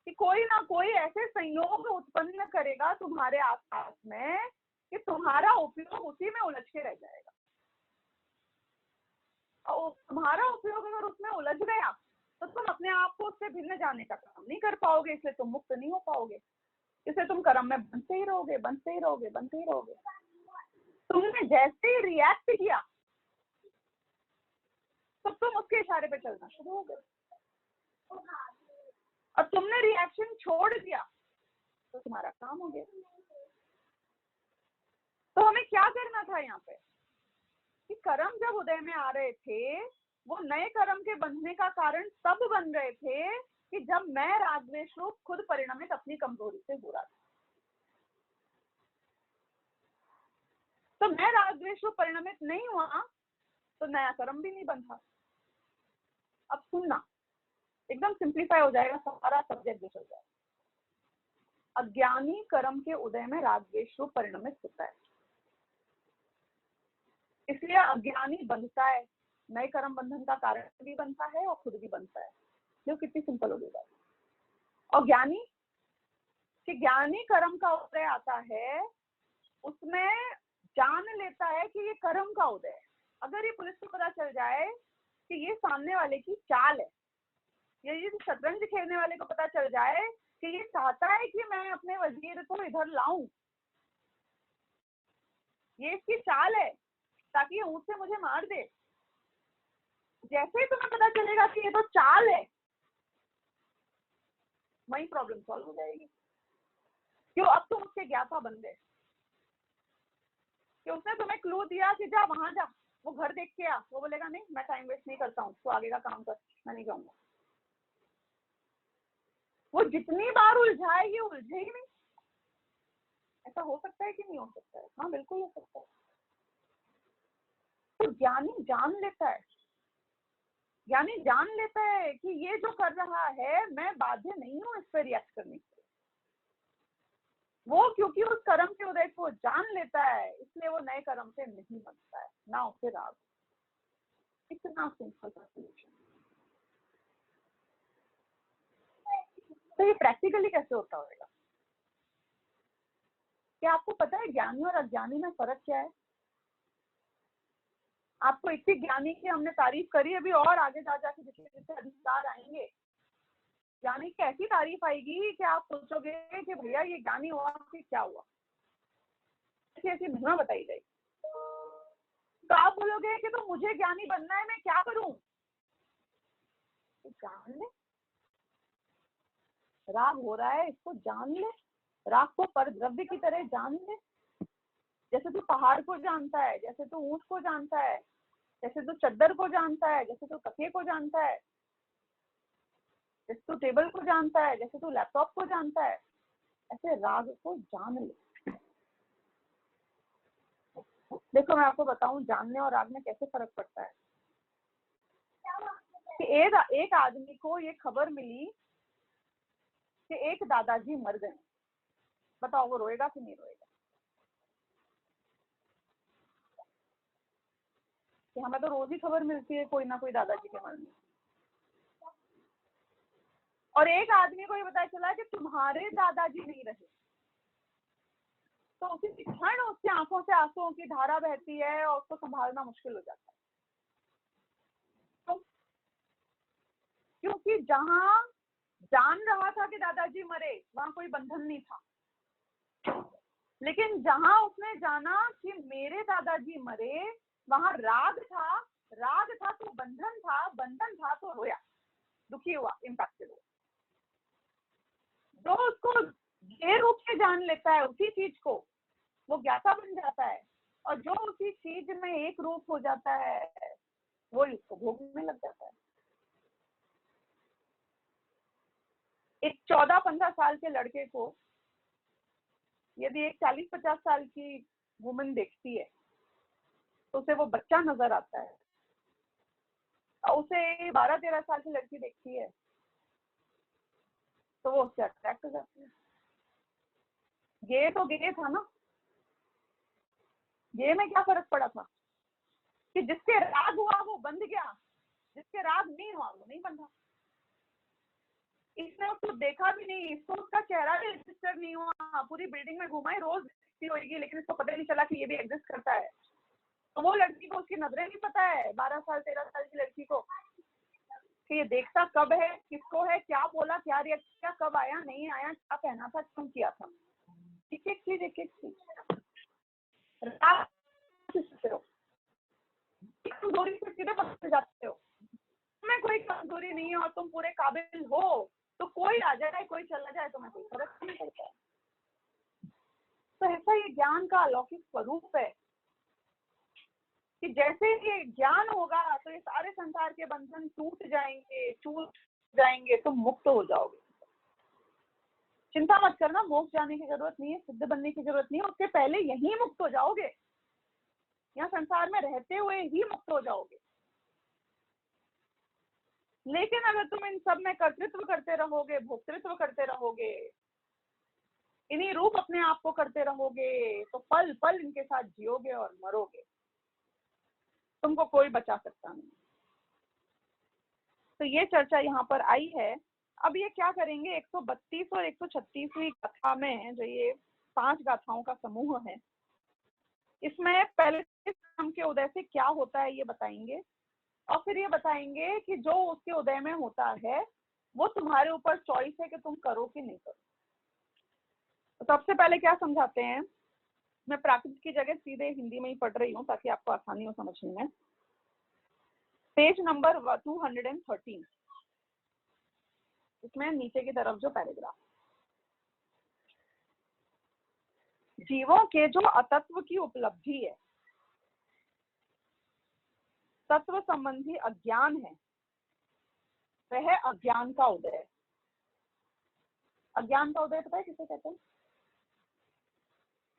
S1: कि कोई ना कोई ऐसे संयोग उत्पन्न करेगा तुम्हारे आसपास में कि तुम्हारा उपयोग उसी में उलझ के रह जाएगा। और तुम्हारा उपयोग अगर उसमें उलझ गया तो तुम अपने आप को उससे भिन्न जाने का काम नहीं कर पाओगे, इसलिए तुम मुक्त नहीं हो पाओगे। इसलिए तुम कर्म में बनते ही रहोगे, बनते ही रहोगे, बनते ही रहोगे। तुमने जैसे ही रिएक्ट किया तो तुम उसके इशारे पे चलना शुरू हो गए, और तुमने रिएक्शन छोड़ दिया तो तुम्हारा काम हो गया। तो हमें क्या करना था यहाँ पे कि कर्म जब उदय में आ रहे थे वो नए कर्म के बंधने का कारण तब बन रहे थे कि जब मैं रागद्वेष रूप खुद परिणमित अपनी कमजोरी से हो रहा था। तो मैं रागद्वेष रूप परिणमित नहीं हुआ तो नया कर्म भी नहीं बंधा। अब सुनना, एकदम सिंप्लीफाई हो जाएगा, सारा सब्जेक्ट चल जाएगा। अज्ञानी कर्म के उदय में रागद्वेष रूप परिणमित होता है, इसलिए अज्ञानी बनता है, नए कर्म बंधन का कारण भी बनता है और खुद भी बनता है। जो कितनी सिंपल हो गई बात। और ज्ञानी कि ज्ञानी कर्म का उदय आता है, उसमें जान लेता है कि ये कर्म का उदय है। अगर ये पुलिस को पता चल जाए कि ये सामने वाले की चाल है, या ये शतरंज खेलने वाले को पता चल जाए कि ये चाहता है कि मैं अपने वजीर को इधर लाऊं, ये इसकी चाल है ताकि ये ऊंट से मुझे मार दे, जैसे ही तुम्हें पता चलेगा कि ये तो चाल है, वही प्रॉब्लम सॉल्व हो जाएगी। क्यों? अब तुम उसके ज्ञाता बन गए कि उसने तुम्हें क्लू दिया कि जा वहां जा, वो घर देख के आ। वो बोलेगा नहीं, मैं टाइम वेस्ट नहीं करता हूँ, तो आगे का काम कर, मैं नहीं जाऊंगा। वो जितनी बार उलझाएगी उलझे ही नहीं। ऐसा हो सकता है कि नहीं हो सकता है? हाँ बिल्कुल हो सकता है। तो ज्ञानी जान लेता है, ज्ञानी जान लेता है कि ये जो कर रहा है मैं बाध्य नहीं हूं इस पर रिएक्ट करने के। वो क्योंकि उस कर्म के उदय को जान लेता है, इसलिए वो नए कर्म से नहीं बनता है, ना उसे राग। इतना सिंपल सा सोल्यूशन। तो ये प्रैक्टिकली कैसे होता होगा? क्या आपको पता है ज्ञानी और अज्ञानी में फर्क क्या है? आपको इतनी ज्ञानी की हमने तारीफ करी, अभी और आगे जा जाके जितने जितने अधिकार आएंगे, ज्ञानी की ऐसी तारीफ आएगी कि आप सोचोगे कि भैया ये ज्ञानी हुआ कि क्या हुआ। ऐसी ऐसी महिमा बताई जाएगी तो आप बोलोगे कि तो मुझे ज्ञानी बनना है, मैं क्या करूं? तो जान ले, राग हो रहा है इसको जान ले, राग को परद्रव्य की तरह जान ले। जैसे तू पहाड़ को जानता है, जैसे तू ऊंट को जानता है, जैसे तू चद्दर को जानता है, जैसे तू तकिए को जानता है, जैसे तू टेबल को जानता है, जैसे तू लैपटॉप को जानता है, ऐसे राग को जान ले। देखो मैं आपको बताऊं जानने और राग में कैसे फर्क पड़ता है। कि एक आदमी को ये खबर मिली कि एक दादाजी मर गए, बताओ वो रोएगा कि नहीं रोएगा? कि हमें तो रोज ही खबर मिलती है कोई ना कोई दादाजी के मरने। और एक आदमी को ये पता चला कि तुम्हारे दादाजी नहीं रहे, तो उसी क्षण उसकी आंखों से आंसुओं की धारा बहती है और उसको संभालना मुश्किल हो जाता है। तो क्योंकि जहां जान रहा था कि दादाजी मरे वहां कोई बंधन नहीं था, लेकिन जहां उसने जाना कि मेरे दादाजी मरे वहां राग था, राग था तो बंधन था, बंधन था तो रोया, दुखी हुआ, इम्पैक्टेड हुआ। जो उसको ये रूप से जान लेता है उसी चीज को, वो ज्ञाता बन जाता है, और जो उसी चीज में एक रूप हो जाता है वो उसको भोगने लग जाता है। एक 14-15 साल के लड़के को यदि एक 40-50 साल की वुमन देखती है तो उसे वो बच्चा नजर आता है, और उसे 12-13 साल की लड़की देखती है तो तो वो उससे अट्रैक्ट हो जाती है। गे तो गे था ना, गे में क्या फर्क पड़ा था कि जिसके राग हुआ वो बंध गया, जिसके राग नहीं हुआ वो नहीं बंधा। इसने उसको देखा भी नहीं, इसको उसका चेहरा भी रजिस्टर नहीं हुआ, पूरी बिल्डिंग में घुमाई, रोज देखती होगी, लेकिन इसको पता नहीं चला कि ये भी एग्जिस्ट करता है। तो वो लड़की को उसकी नजरें नहीं पता है, 12 साल 13 साल की लड़की को, कि ये देखता कब है, किसको है, क्या बोला, क्या रिएक्ट किया, कब आया, नहीं आया, क्या पहना था, क्यों किया था, एक एक चीज, एक एक चीज। कमजोरी से सीधे पकड़ जाते हो, तुम्हें कोई कमजोरी नहीं है और तुम पूरे काबिल हो, तो कोई आ जाए कोई चला जाए तुम्हें कोई फर्क नहीं पड़ता है। तो ऐसा ये ज्ञान का अलौकिक स्वरूप है कि जैसे ये ज्ञान होगा तो ये सारे संसार के बंधन टूट जाएंगे, छूट जाएंगे, तुम मुक्त हो जाओगे। चिंता मत करना, मोक्ष जाने की जरूरत नहीं है, सिद्ध बनने की जरूरत नहीं है, उसके पहले यही मुक्त हो जाओगे, यहाँ संसार में रहते हुए ही मुक्त हो जाओगे। लेकिन अगर तुम इन सब में कर्तृत्व करते रहोगे, भोक्तृत्व करते रहोगे, इन्हीं रूप अपने आप को करते रहोगे, तो पल पल इनके साथ जियोगे और मरोगे, तुमको कोई बचा सकता नहीं। तो ये चर्चा यहाँ पर आई है। अब ये क्या करेंगे, 132 और 136वीं गाथा में, जो ये 5 गाथाओं का समूह है, इसमें पहले क्रम के उदय से क्या होता है ये बताएंगे, और फिर ये बताएंगे कि जो उसके उदय में होता है वो तुम्हारे ऊपर चॉइस है कि तुम करो कि नहीं करो। तो सबसे पहले क्या समझाते हैं, मैं प्राकृत की जगह सीधे हिंदी में ही पढ़ रही हूँ ताकि आपको आसानी हो समझने में। पेज नंबर 213, इसमें नीचे की तरफ जो पैराग्राफ, जीवों के जो अतत्व की उपलब्धि है, तत्व संबंधी अज्ञान है, वह अज्ञान का उदय है। अज्ञान का उदय पता है किसे कहते हैं?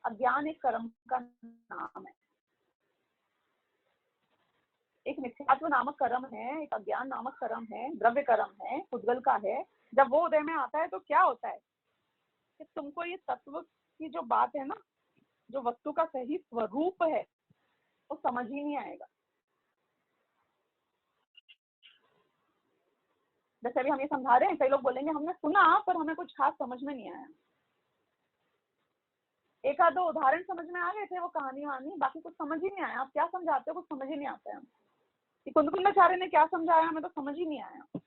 S1: अज्ञान एक कर्म का नाम है, एक मिथ्यात्व नामक कर्म है, एक अज्ञान नामक कर्म है, द्रव्य कर्म है, उद्गल का है। जब वो उदय में आता है तो क्या होता है कि तुमको ये तत्व की जो बात है ना, जो वस्तु का सही स्वरूप है, वो समझ ही नहीं आएगा। जैसे अभी हम ये समझा रहे हैं, कई लोग बोलेंगे हमने सुना पर हमें कुछ खास समझ में नहीं आया, एक आध दो उदाहरण समझ में आ गए थे, वो कहानी वानी, बाकी कुछ समझ ही नहीं आया। आप क्या समझाते हो, कुछ समझ ही नहीं आता है। कि कुंदकुंदाचार्य ने क्या समझाया हमें तो समझ ही नहीं आया।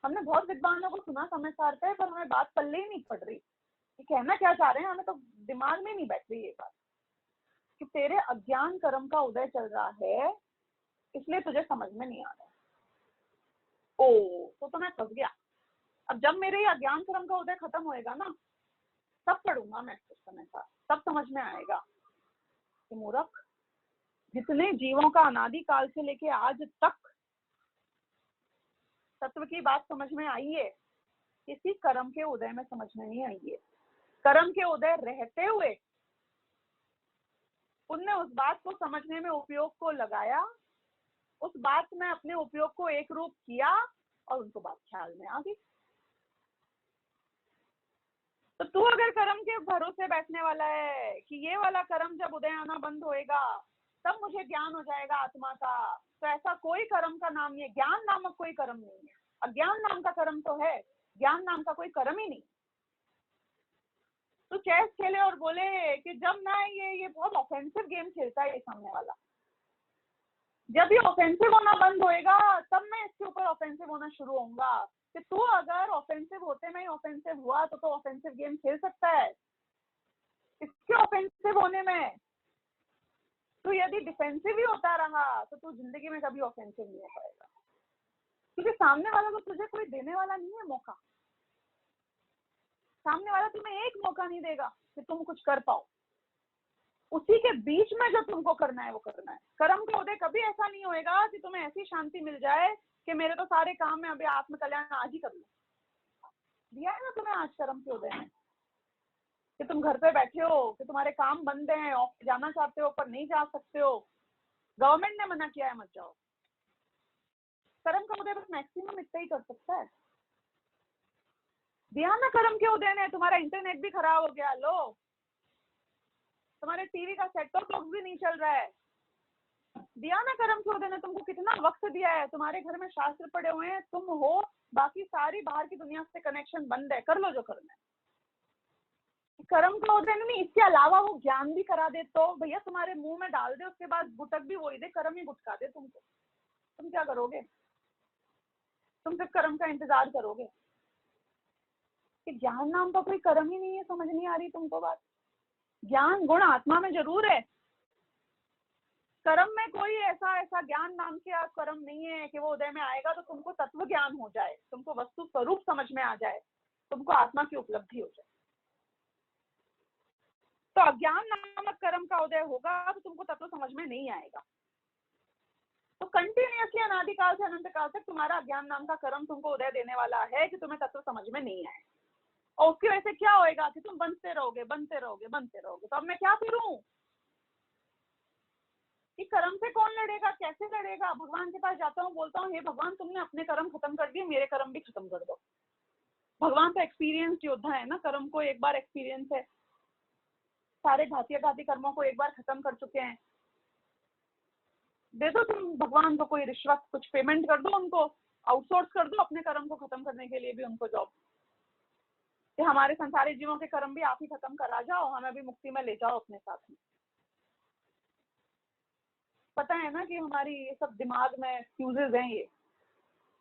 S1: हमने बहुत विद्वानों को सुना समझदार पे, पर हमें बात पल्ले ही नहीं पड़ रही कि कहना क्या चाह रहे हैं, हमें तो दिमाग में नहीं बैठ रही ये बात कि तेरे अज्ञान कर्म का उदय चल रहा है, इसलिए तुझे समझ में नहीं आ रहा। ओ तो मैं फंस गया। अब जब मेरे ये अज्ञान कर्म का उदय खत्म होएगा ना, तब पढ़ूंगा मैं कुछ समय का, तब समझ में आएगा कि मूर्ख, जितने जीवों का अनादि काल से लेके आज तक तत्व की बात समझ में आई है, किसी कर्म के उदय में समझ में नहीं आई है। कर्म के उदय रहते हुए उनने उस बात को समझने में उपयोग को लगाया, उस बात में अपने उपयोग को एक रूप किया और उनको बात ख्याल में आ गई। तो तू अगर कर्म के भरोसे बैठने वाला है कि ये वाला कर्म जब उदय आना बंद होएगा तब मुझे ज्ञान हो जाएगा आत्मा का, तो ऐसा कोई कर्म का नाम नहीं है, ज्ञान नामक कोई कर्म नहीं है। अज्ञान नाम का कर्म तो है, ज्ञान नाम का कोई कर्म ही नहीं। तो चेस खेले और बोले कि जब ना ये बहुत ऑफेंसिव गेम खेलता है ये सामने वाला, जब ये ऑफेंसिव होना बंद होएगा तब मैं इसके ऊपर ऑफेंसिव होना शुरू होऊंगा। कि तू अगर ऑफेंसिव होते में ही ऑफेंसिव हुआ तो ऑफेंसिव गेम खेल सकता है। इसके ऑफेंसिव होने में तू यदि डिफेंसिव ही होता रहा तो तू जिंदगी में कभी ऑफेंसिव नहीं हो पाएगा, क्योंकि सामने वाला तो तुझे कोई देने वाला नहीं है मौका। सामने वाला तुम्हें एक मौका नहीं देगा कि तुम कुछ कर पाओ। उसी के बीच में जो तुमको करना है वो करना है। कर्म का उदय कभी ऐसा नहीं होएगा कि तुम्हें ऐसी शांति मिल जाए कि मेरे तो सारे काम में अभी आत्म कल्याण आज ही कर लो। दिया है ना तुम्हें आज कर्म के उदय में कि तुम घर पे बैठे हो, कि तुम्हारे काम बंद हैं, ऑफिस जाना चाहते हो पर नहीं जा सकते हो, गवर्नमेंट ने मना किया है मत जाओ। कर्म का उदय बस मैक्सिमम इतना ही कर सकता है। दिया ना कर्म के उदय ने, तुम्हारा इंटरनेट भी खराब हो गया, लो तुम्हारे टीवी का सेट टॉप बॉक्स भी नहीं चल रहा है। दिया ना कर्म के उदय ने, तुमको कितना वक्त दिया है, तुम्हारे घर में शास्त्र पड़े हुए हैं, तुम हो, बाकी सारी बाहर की दुनिया से कनेक्शन बंद है, कर लो जो करना है। कर्म का उदय नहीं, इसके अलावा वो ज्ञान भी करा दे तो भैया तुम्हारे मुंह में डाल दे, उसके बाद गुटक भी वही दे, कर्म ही गुटका दे तुमको, तुम क्या करोगे? तुम सिर्फ कर्म का इंतजार करोगे कि ज्ञान नाम का कोई कर्म ही नहीं है। समझ नहीं आ रही तुमको बात? ज्ञान गुण आत्मा में जरूर है, कर्म में कोई ऐसा ऐसा ज्ञान नाम के कर्म नहीं है कि वो उदय में आएगा तो तुमको तत्व ज्ञान हो जाए, तुमको वस्तु स्वरूप समझ में आ जाए, तुमको आत्मा की उपलब्धि हो जाए। तो अज्ञान नामक कर्म का उदय होगा तो तुमको तत्व समझ में नहीं आएगा। तो कंटिन्यूअसली अनादिकाल से अनंत काल तक तुम्हारा अज्ञान नाम का कर्म तुमको उदय देने वाला है कि तुम्हें तत्व समझ में नहीं आए, और उसकी वजह से क्या होएगा कि तुम बनते रहोगे बनते रहोगे बनते रहोगे। तो अब मैं क्या करूं कि कर्म से कौन लड़ेगा, कैसे लड़ेगा? भगवान के पास जाता हूँ, बोलता हूँ हे भगवान तुमने अपने कर्म खत्म कर दिए, मेरे कर्म भी खत्म कर दो। भगवान तो एक्सपीरियंस योद्धा है ना, कर्म को एक बार एक्सपीरियंस है, सारे घाती कर्मों को एक बार खत्म कर चुके हैं। दे दो तुम भगवान को कोई रिश्वत, कुछ पेमेंट कर दो उनको, आउटसोर्स कर दो अपने कर्म को खत्म करने के लिए भी उनको जॉब, कि हमारे संसारी जीवों के कर्म भी आप ही खत्म करा जाओ, हमें भी मुक्ति में ले जाओ अपने साथ में। पता है ना कि हमारी ये सब दिमाग में एक्सक्यूजेज हैं, ये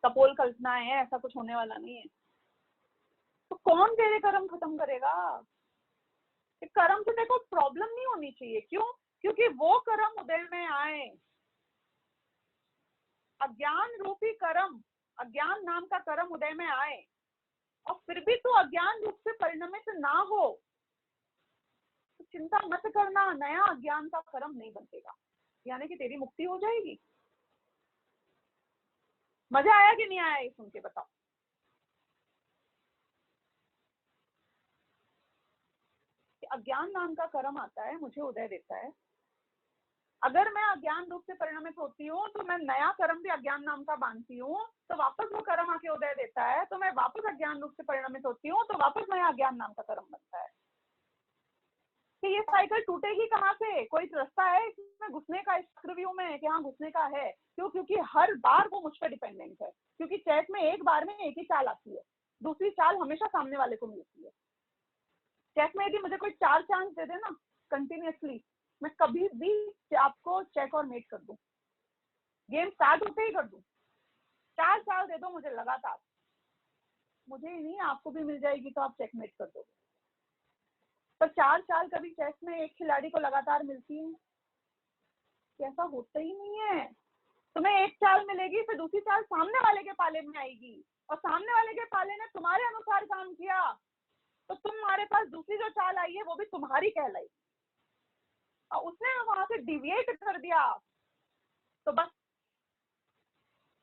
S1: कपोल कल्पनाएं हैं, ऐसा कुछ होने वाला नहीं है। तो कौन तेरे कर्म खत्म करेगा? कर्म से देखो प्रॉब्लम नहीं होनी चाहिए, क्यों? क्योंकि वो कर्म उदय में आए, अज्ञान रूपी कर्म, अज्ञान नाम का कर्म उदय में आए और फिर भी तो अज्ञान रूप से परिणमित ना हो, तो चिंता मत करना, नया अज्ञान का कर्म नहीं बनेगा, यानी कि तेरी मुक्ति हो जाएगी। मजा आया कि नहीं आया ये सुन के बताओ? कि अज्ञान नाम का कर्म आता है, मुझे उदय देता है, अगर मैं अज्ञान रूप से परिणमित होती हूँ तो मैं नया कर्म भी अज्ञान नाम का बांधती हूँ, तो वापस वो कर्म आके उदय देता है, तो मैं वापस अज्ञान रूप से परिणमित होती हूँ, तो वापस नया अज्ञान नाम का कर्म बनता है। कि ये साइकिल टूटेगी कहाँ से? कोई रास्ता है इसमें घुसने का, इस चक्रव्यूह में कि हाँ घुसने का है? क्यों? क्योंकि हर बार वो मुझ पर डिपेंडेंट है, क्योंकि चेस में एक बार में एक ही चाल आती है, दूसरी चाल हमेशा सामने वाले को मिलती है। चेस में यदि मुझे कोई 4 चांस दे देना कंटिन्यूअसली, मैं कभी भी आपको चेक और मेट कर दूं, गेम स्टार्ट होते ही कर दूं, 4 चाल दे दो मुझे लगातार, मुझे ही नहीं आपको भी मिल जाएगी तो आप चेकमेट कर दोगे। पर 4 चाल कभी चेस में एक खिलाड़ी को लगातार मिलती है? ऐसा होता ही नहीं है। तुम्हें एक चाल मिलेगी, फिर दूसरी चाल सामने वाले के पाले में आएगी, और सामने वाले के पाले ने तुम्हारे अनुसार काम किया तो तुम्हारे पास दूसरी जो चाल आई है वो भी तुम्हारी कहलाई, और उसने वहां से डिविएट कर दिया तो बस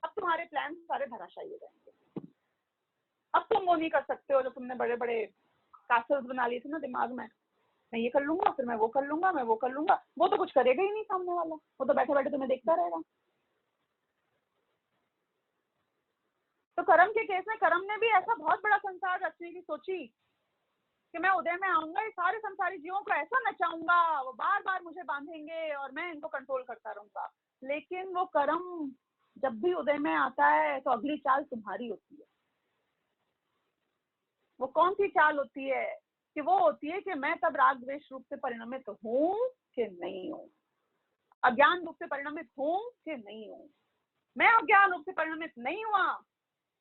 S1: अब तुम्हारे प्लान सारे धराशायी हो जाएंगे। अब तुम वो नहीं कर सकते हो जो तुमने बड़े बड़े कासल्स बना लिए थे ना दिमाग में, मैं ये कर लूंगा, फिर मैं वो कर लूंगा, मैं वो कर लूंगा। वो तो कुछ करेगा ही नहीं सामने वाला, वो तो बैठे बैठे तुम्हें देखता रहेगा। तो कर्म के केस में कर्म ने भी ऐसा बहुत बड़ा संसार रचने की सोची कि मैं उदय में आऊंगा, ये सारे संसारी जीवों को ऐसा नचाऊंगा, वो बार बार मुझे बांधेंगे और मैं इनको कंट्रोल करता रहूंगा। लेकिन वो कर्म जब भी उदय में आता है तो अगली चाल तुम्हारी होती है। वो कौन सी चाल होती है? कि वो होती है कि मैं तब राग द्वेष रूप से परिणमित हूं कि नहीं हूं, अज्ञान रूप से परिणमित हूं कि नहीं हूं। मैं अज्ञान रूप से परिणमित नहीं हुआ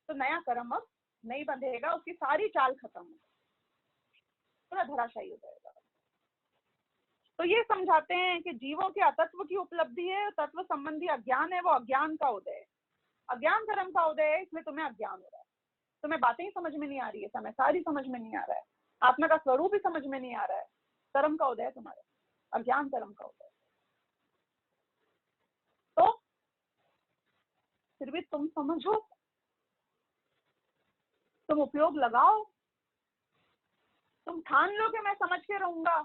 S1: तो नया कर्म अब नहीं बंधेगा, उसकी सारी चाल खत्म हो, पूरा धराशायी हो जाएगा। तो ये समझाते हैं कि जीवों के अतत्व की उपलब्धि है, तत्व संबंधी अज्ञान है, वो अज्ञान का उदय है, अज्ञान कर्म का उदय है, इसलिए तुम्हें अज्ञान हो रहा है, तुम्हें बातें ही समझ में नहीं आ रही है, समय सारी समझ में नहीं आ रहा है, आत्मा का स्वरूप ही समझ में नहीं आ रहा है, कर्म का उदय है तुम्हारे, अज्ञान कर्म का उदय। तो फिर भी तुम समझो, तुम उपयोग लगाओ, तुम ठान लो कि मैं समझ के रहूंगा,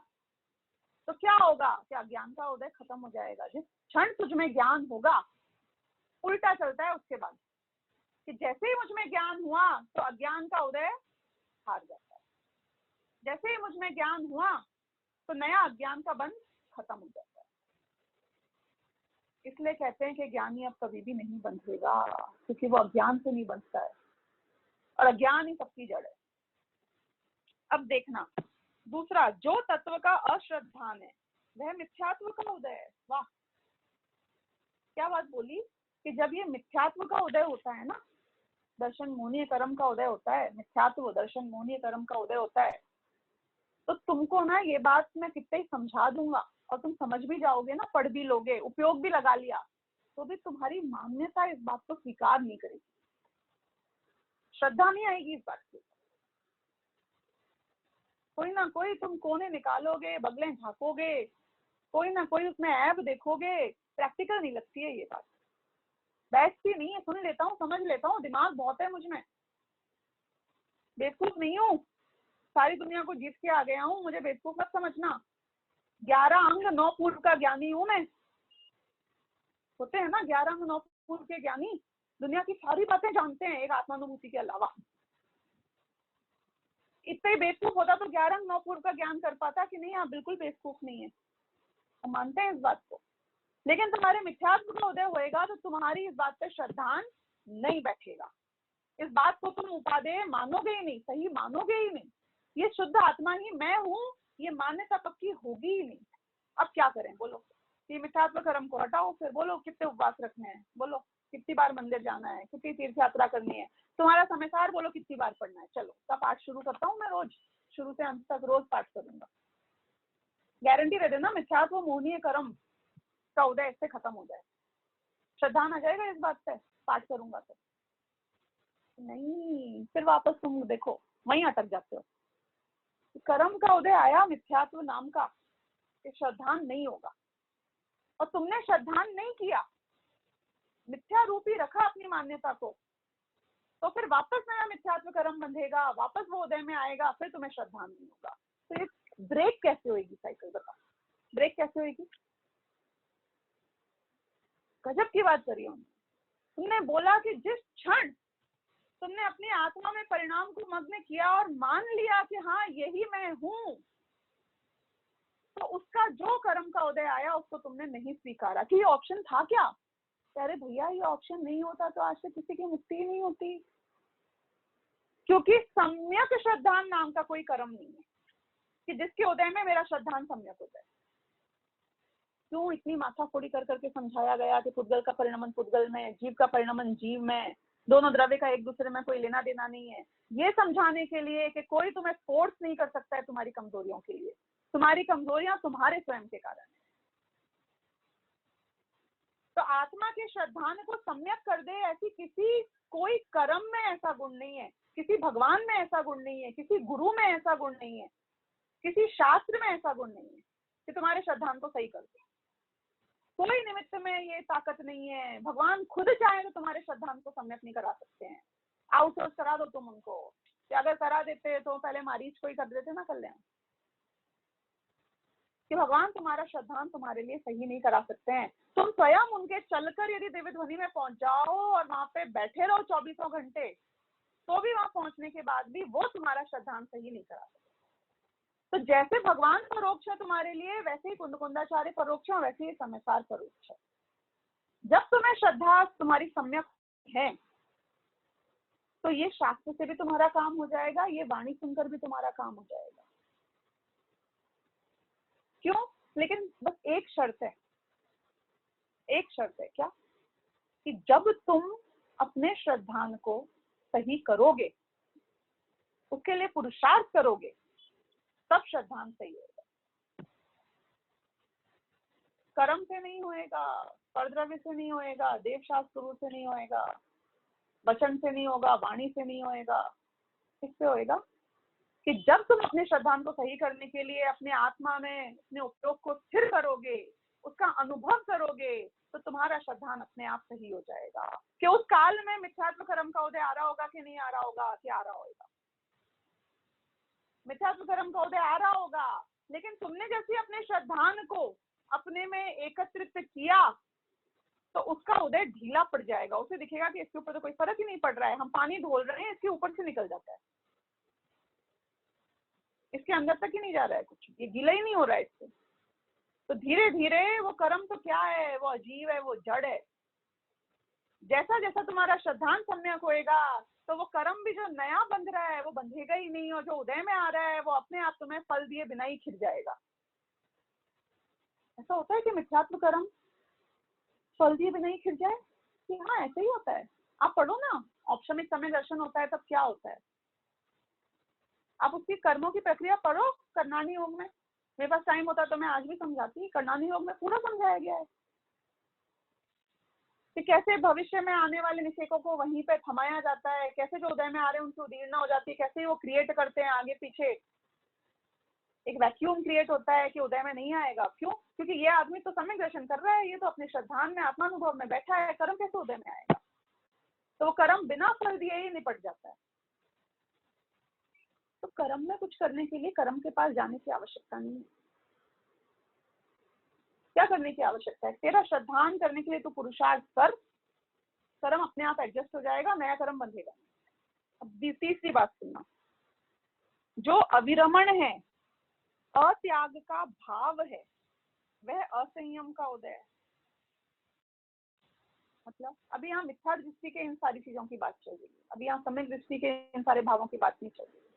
S1: तो क्या होगा कि अज्ञान का उदय खत्म हो जाएगा। जिस क्षण तुझ में ज्ञान होगा, उल्टा चलता है उसके बाद, कि जैसे ही मुझ में ज्ञान हुआ तो अज्ञान का उदय हार जाता है। जैसे ही मुझ में ज्ञान हुआ तो नया अज्ञान का बंध खत्म हो जाता है। इसलिए कहते हैं कि ज्ञानी अब कभी भी नहीं बंधेगा, क्योंकि वो अज्ञान से नहीं बंधता है, और अज्ञान ही सबकी जड़ है। अब देखना, दूसरा, जो तत्व का अश्रद्धान है वह मिथ्यात्व का उदय है। वाह, क्या बात बोली कि जब ये मिथ्यात्व का उदय होता है ना, दर्शन मोहनीय कर्म का उदय होता है, मिथ्यात्व दर्शन मोहनीय कर्म का उदय होता है, तो तुमको ना ये बात मैं कितने ही समझा दूंगा और तुम समझ भी जाओगे ना, पढ़ भी लोगे, उपयोग भी लगा लिया, तो भी तुम्हारी मान्यता इस बात को स्वीकार नहीं करेगी, श्रद्धा नहीं आएगी इस बात की। कोई ना कोई तुम कोने निकालोगे, बगलें झांकोगे, कोई ना कोई उसमें ऐब देखोगे, प्रैक्टिकल नहीं लगती है ये बात। बैठती नहीं है, सुन लेता हूँ, समझ लेता हूँ, दिमाग बहुत है मुझ में, बेवकूफ नहीं हूँ, सारी दुनिया को जीत के आ गया हूँ, मुझे बेवकूफ मत समझना। 11 अंग 9 पूर्व का ज्ञानी हूँ मैं। होते हैं ना 11 अंग 9 पूर्व के ज्ञानी, दुनिया की सारी बातें जानते हैं एक आत्मानुभूति के अलावा। इतने बेवकूफ होता तो 11 अंग 9 पूर्व का ज्ञान कर पाता कि नहीं? आप बिल्कुल बेवकूफ नहीं है, हम मानते हैं इस बात को। लेकिन तुम्हारे मिथ्यात्व का उदय होएगा तो तुम्हारी इस बात पे श्रद्धान नहीं बैठेगा, इस बात को तुम उपादेय मानोगे ही नहीं, सही मानोगे ही नहीं, ये शुद्ध आत्मा ही मैं हूँ, ये मान्यता पक्की होगी ही नहीं। अब क्या करें बोलो? ये मिथ्यात्व कर्म को हटाओ, फिर बोलो कितने उपवास रखने हैं, बोलो कितनी बार मंदिर जाना है, कितनी तीर्थ यात्रा करनी है, तुम्हारा समय सार बोलो कितनी बार पढ़ना है। चलो का पाठ शुरू करता हूँ मैं, रोज शुरू से अंत तक रोज पाठ करूंगा, गारंटी दे देना मिथ्यात्व मोहनीय कर्म का उदय इससे खत्म हो जाए। श्रद्धा आ जाएगा इस बात पे, पाठ करूंगा तो नहीं, फिर वापस तुम देखो वहीं अटक जाते हो। कर्म का उदय आया मिथ्यात्व नाम का, कि श्रद्धान नहीं होगा, और तुमने श्रद्धान नहीं किया, मिथ्या रूपी रखा अपनी मान्यता को, तो फिर वापस नया मिथ्यात्व कर्म बंधेगा, वापस वो उदय में आएगा, फिर तुम्हें श्रद्धान नहीं होगा। तो ये ब्रेक कैसे होगी साइकिल, बताओ ब्रेक कैसे होगी? गजब की बात करी हमने। तुमने बोला कि जिस क्षण तुमने अपनी आत्मा में परिणाम को मग्न किया और मान लिया कि हाँ यही मैं हूं, तो उसका जो कर्म का उदय आया उसको तुमने नहीं स्वीकारा कि ये ऑप्शन था क्या? अरे भैया ये ऑप्शन नहीं होता तो आज से किसी की मुक्ति ही नहीं होती, क्योंकि सम्यक श्रद्धान नाम का कोई कर्म नहीं है कि जिसके उदय में मेरा श्रद्धान सम्यक होता है। क्यों इतनी माथाफोड़ी कर करके समझाया गया कि पुद्गल का परिणमन पुद्गल में, जीव का परिणमन जीव में, दोनों द्रव्य का एक दूसरे में कोई लेना देना नहीं है, ये समझाने के लिए कि कोई तुम्हें फोर्स नहीं कर सकता है तुम्हारी कमजोरियों के लिए, तुम्हारी कमजोरियां तुम्हारे स्वयं के कारण है। तो आत्मा के श्रद्धान को सम्यक कर दे, ऐसी किसी कोई कर्म में ऐसा गुण नहीं है, किसी भगवान में ऐसा गुण नहीं है, किसी गुरु में ऐसा गुण नहीं है, किसी शास्त्र में ऐसा गुण नहीं है कि तुम्हारे श्रद्धान को सही कर दे। कोई निमित्त में ये ताकत नहीं है, भगवान खुद चाहे तो तुम्हारे श्रद्धान को सम्यक नहीं करा सकते हैं। आउटसोर्स करा दो तुम उनको, कि अगर करा देते तो पहले मारीच को ही कर देते ना कल्याण, कि भगवान तुम्हारा श्रद्धान तुम्हारे लिए सही नहीं करा सकते हैं। तुम स्वयं उनके चलकर यदि दिव्य ध्वनि में पहुंच जाओ और वहां पे बैठे रहो 24 घंटे, तो भी वहां पहुंचने के बाद भी वो तुम्हारा श्रद्धान सही नहीं करा सकते। तो जैसे भगवान परोक्ष है तुम्हारे लिए, वैसे ही कुंदकुंदाचार्य परोक्ष है, वैसे ही समयसार परोक्ष है। जब तुम्हें श्रद्धा तुम्हारी सम्यक है तो ये शास्त्र से भी तुम्हारा काम हो जाएगा, ये वाणी सुनकर भी तुम्हारा काम हो जाएगा। क्यों? लेकिन बस एक शर्त है, एक शर्त है, क्या? कि जब तुम अपने श्रद्धान को सही करोगे, उसके लिए पुरुषार्थ करोगे, तब श्रद्धान सही होगा। कर्म से नहीं होएगा, परद्रव्य से नहीं होएगा, देवशास्त्र से नहीं होएगा, वचन से नहीं होगा, वाणी से नहीं होएगा। किससे होएगा? कि जब तुम अपने श्रद्धान को सही करने के लिए अपने आत्मा में अपने उपयोग को स्थिर करोगे, उसका अनुभव करोगे, तो तुम्हारा श्रद्धान अपने आप सही हो जाएगा। कि उस काल में मिथ्यात्व कर्म का उदय आ रहा होगा कि नहीं आ रहा होगा? कि आ रहा होगा, मिथ्यात्व कर्म का उदय आ रहा होगा। लेकिन तुमने जैसे अपने श्रद्धान को अपने में एकत्रित किया तो उसका उदय ढीला पड़ जाएगा, उसे दिखेगा कि इसके ऊपर तो कोई फर्क ही नहीं पड़ रहा है, हम पानी धोल रहे हैं, इसके ऊपर से निकल जाता है। इसके अंदर तक ही नहीं जा रहा है कुछ, ये गीला ही नहीं हो रहा है इससे। तो धीरे धीरे वो कर्म तो क्या है, वो अजीब है, वो जड़ है। जैसा जैसा तुम्हारा श्रद्धांत सम्यक होएगा तो वो कर्म भी जो नया बंध रहा है वो बंधेगा ही नहीं, और जो उदय में आ रहा है वो अपने आप तुम्हें फल दिए बिना ही खिल जाएगा। ऐसा होता है कि मिथ्यात्व कर्म फल दिए बिना ही खिल जाए? कि हाँ, ऐसा ही होता है। आप पढ़ो ना, औपशमिक समय दर्शन होता है तब क्या होता है, आप उसकी कर्मों की प्रक्रिया पढ़ो कर्णानी योग में। मेरे पास टाइम होता तो मैं आज भी समझाती, कर्णानी योग में पूरा समझाया गया है कि कैसे भविष्य में आने वाले निषेकों को वहीं पे थमाया जाता है, कैसे जो उदय में आ रहे हैं उनकी उदीर्णा हो जाती है, कैसे वो क्रिएट करते हैं आगे पीछे, एक वैक्यूम क्रिएट होता है कि उदय में नहीं आएगा। क्यों? क्योंकि ये आदमी तो सम्यक दर्शन कर रहा है, ये तो अपने श्रद्धान में आत्मानुभव में बैठा है, कर्म कैसे उदय में आएगा? तो वो कर्म बिना फल दिए ही निपट जाता है। तो कर्म में कुछ करने के लिए कर्म के पास जाने की आवश्यकता नहीं है। क्या करने की आवश्यकता है? तेरा श्रद्धान करने के लिए तू पुरुषार्थ कर, कर्म अपने आप एडजस्ट हो जाएगा, नया कर्म बंधेगा। अब तीसरी बात सुनना, जो अविरमण है, अत्याग का भाव है, वह असंयम का उदय है। मतलब अभी यहाँ मिथ्या दृष्टि के इन सारी चीजों की बात चल रही है, अभी यहाँ सम्यक दृष्टि के इन सारे भावों की बात नहीं चल रही।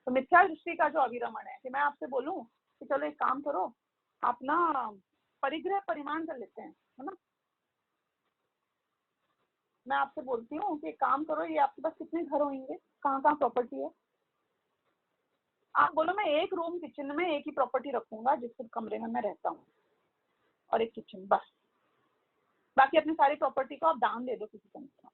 S1: तो मिथ्या दृष्टि का जो अविरमण है, कि मैं आपसे बोलूं कि चलो एक काम करो, आप ना परिग्रह परिमाण कर लेते हैं, है ना? मैं आपसे बोलती हूँ कि एक काम करो, ये आपके पास कितने घर होंगे, कहाँ कहाँ प्रॉपर्टी है? आप बोलो मैं एक रूम किचन में एक ही प्रॉपर्टी रखूंगा जिस कमरे में मैं रहता हूँ, और एक किचन, बस। बाकी अपनी सारी प्रॉपर्टी को आप दान दे दो किसी संस्था।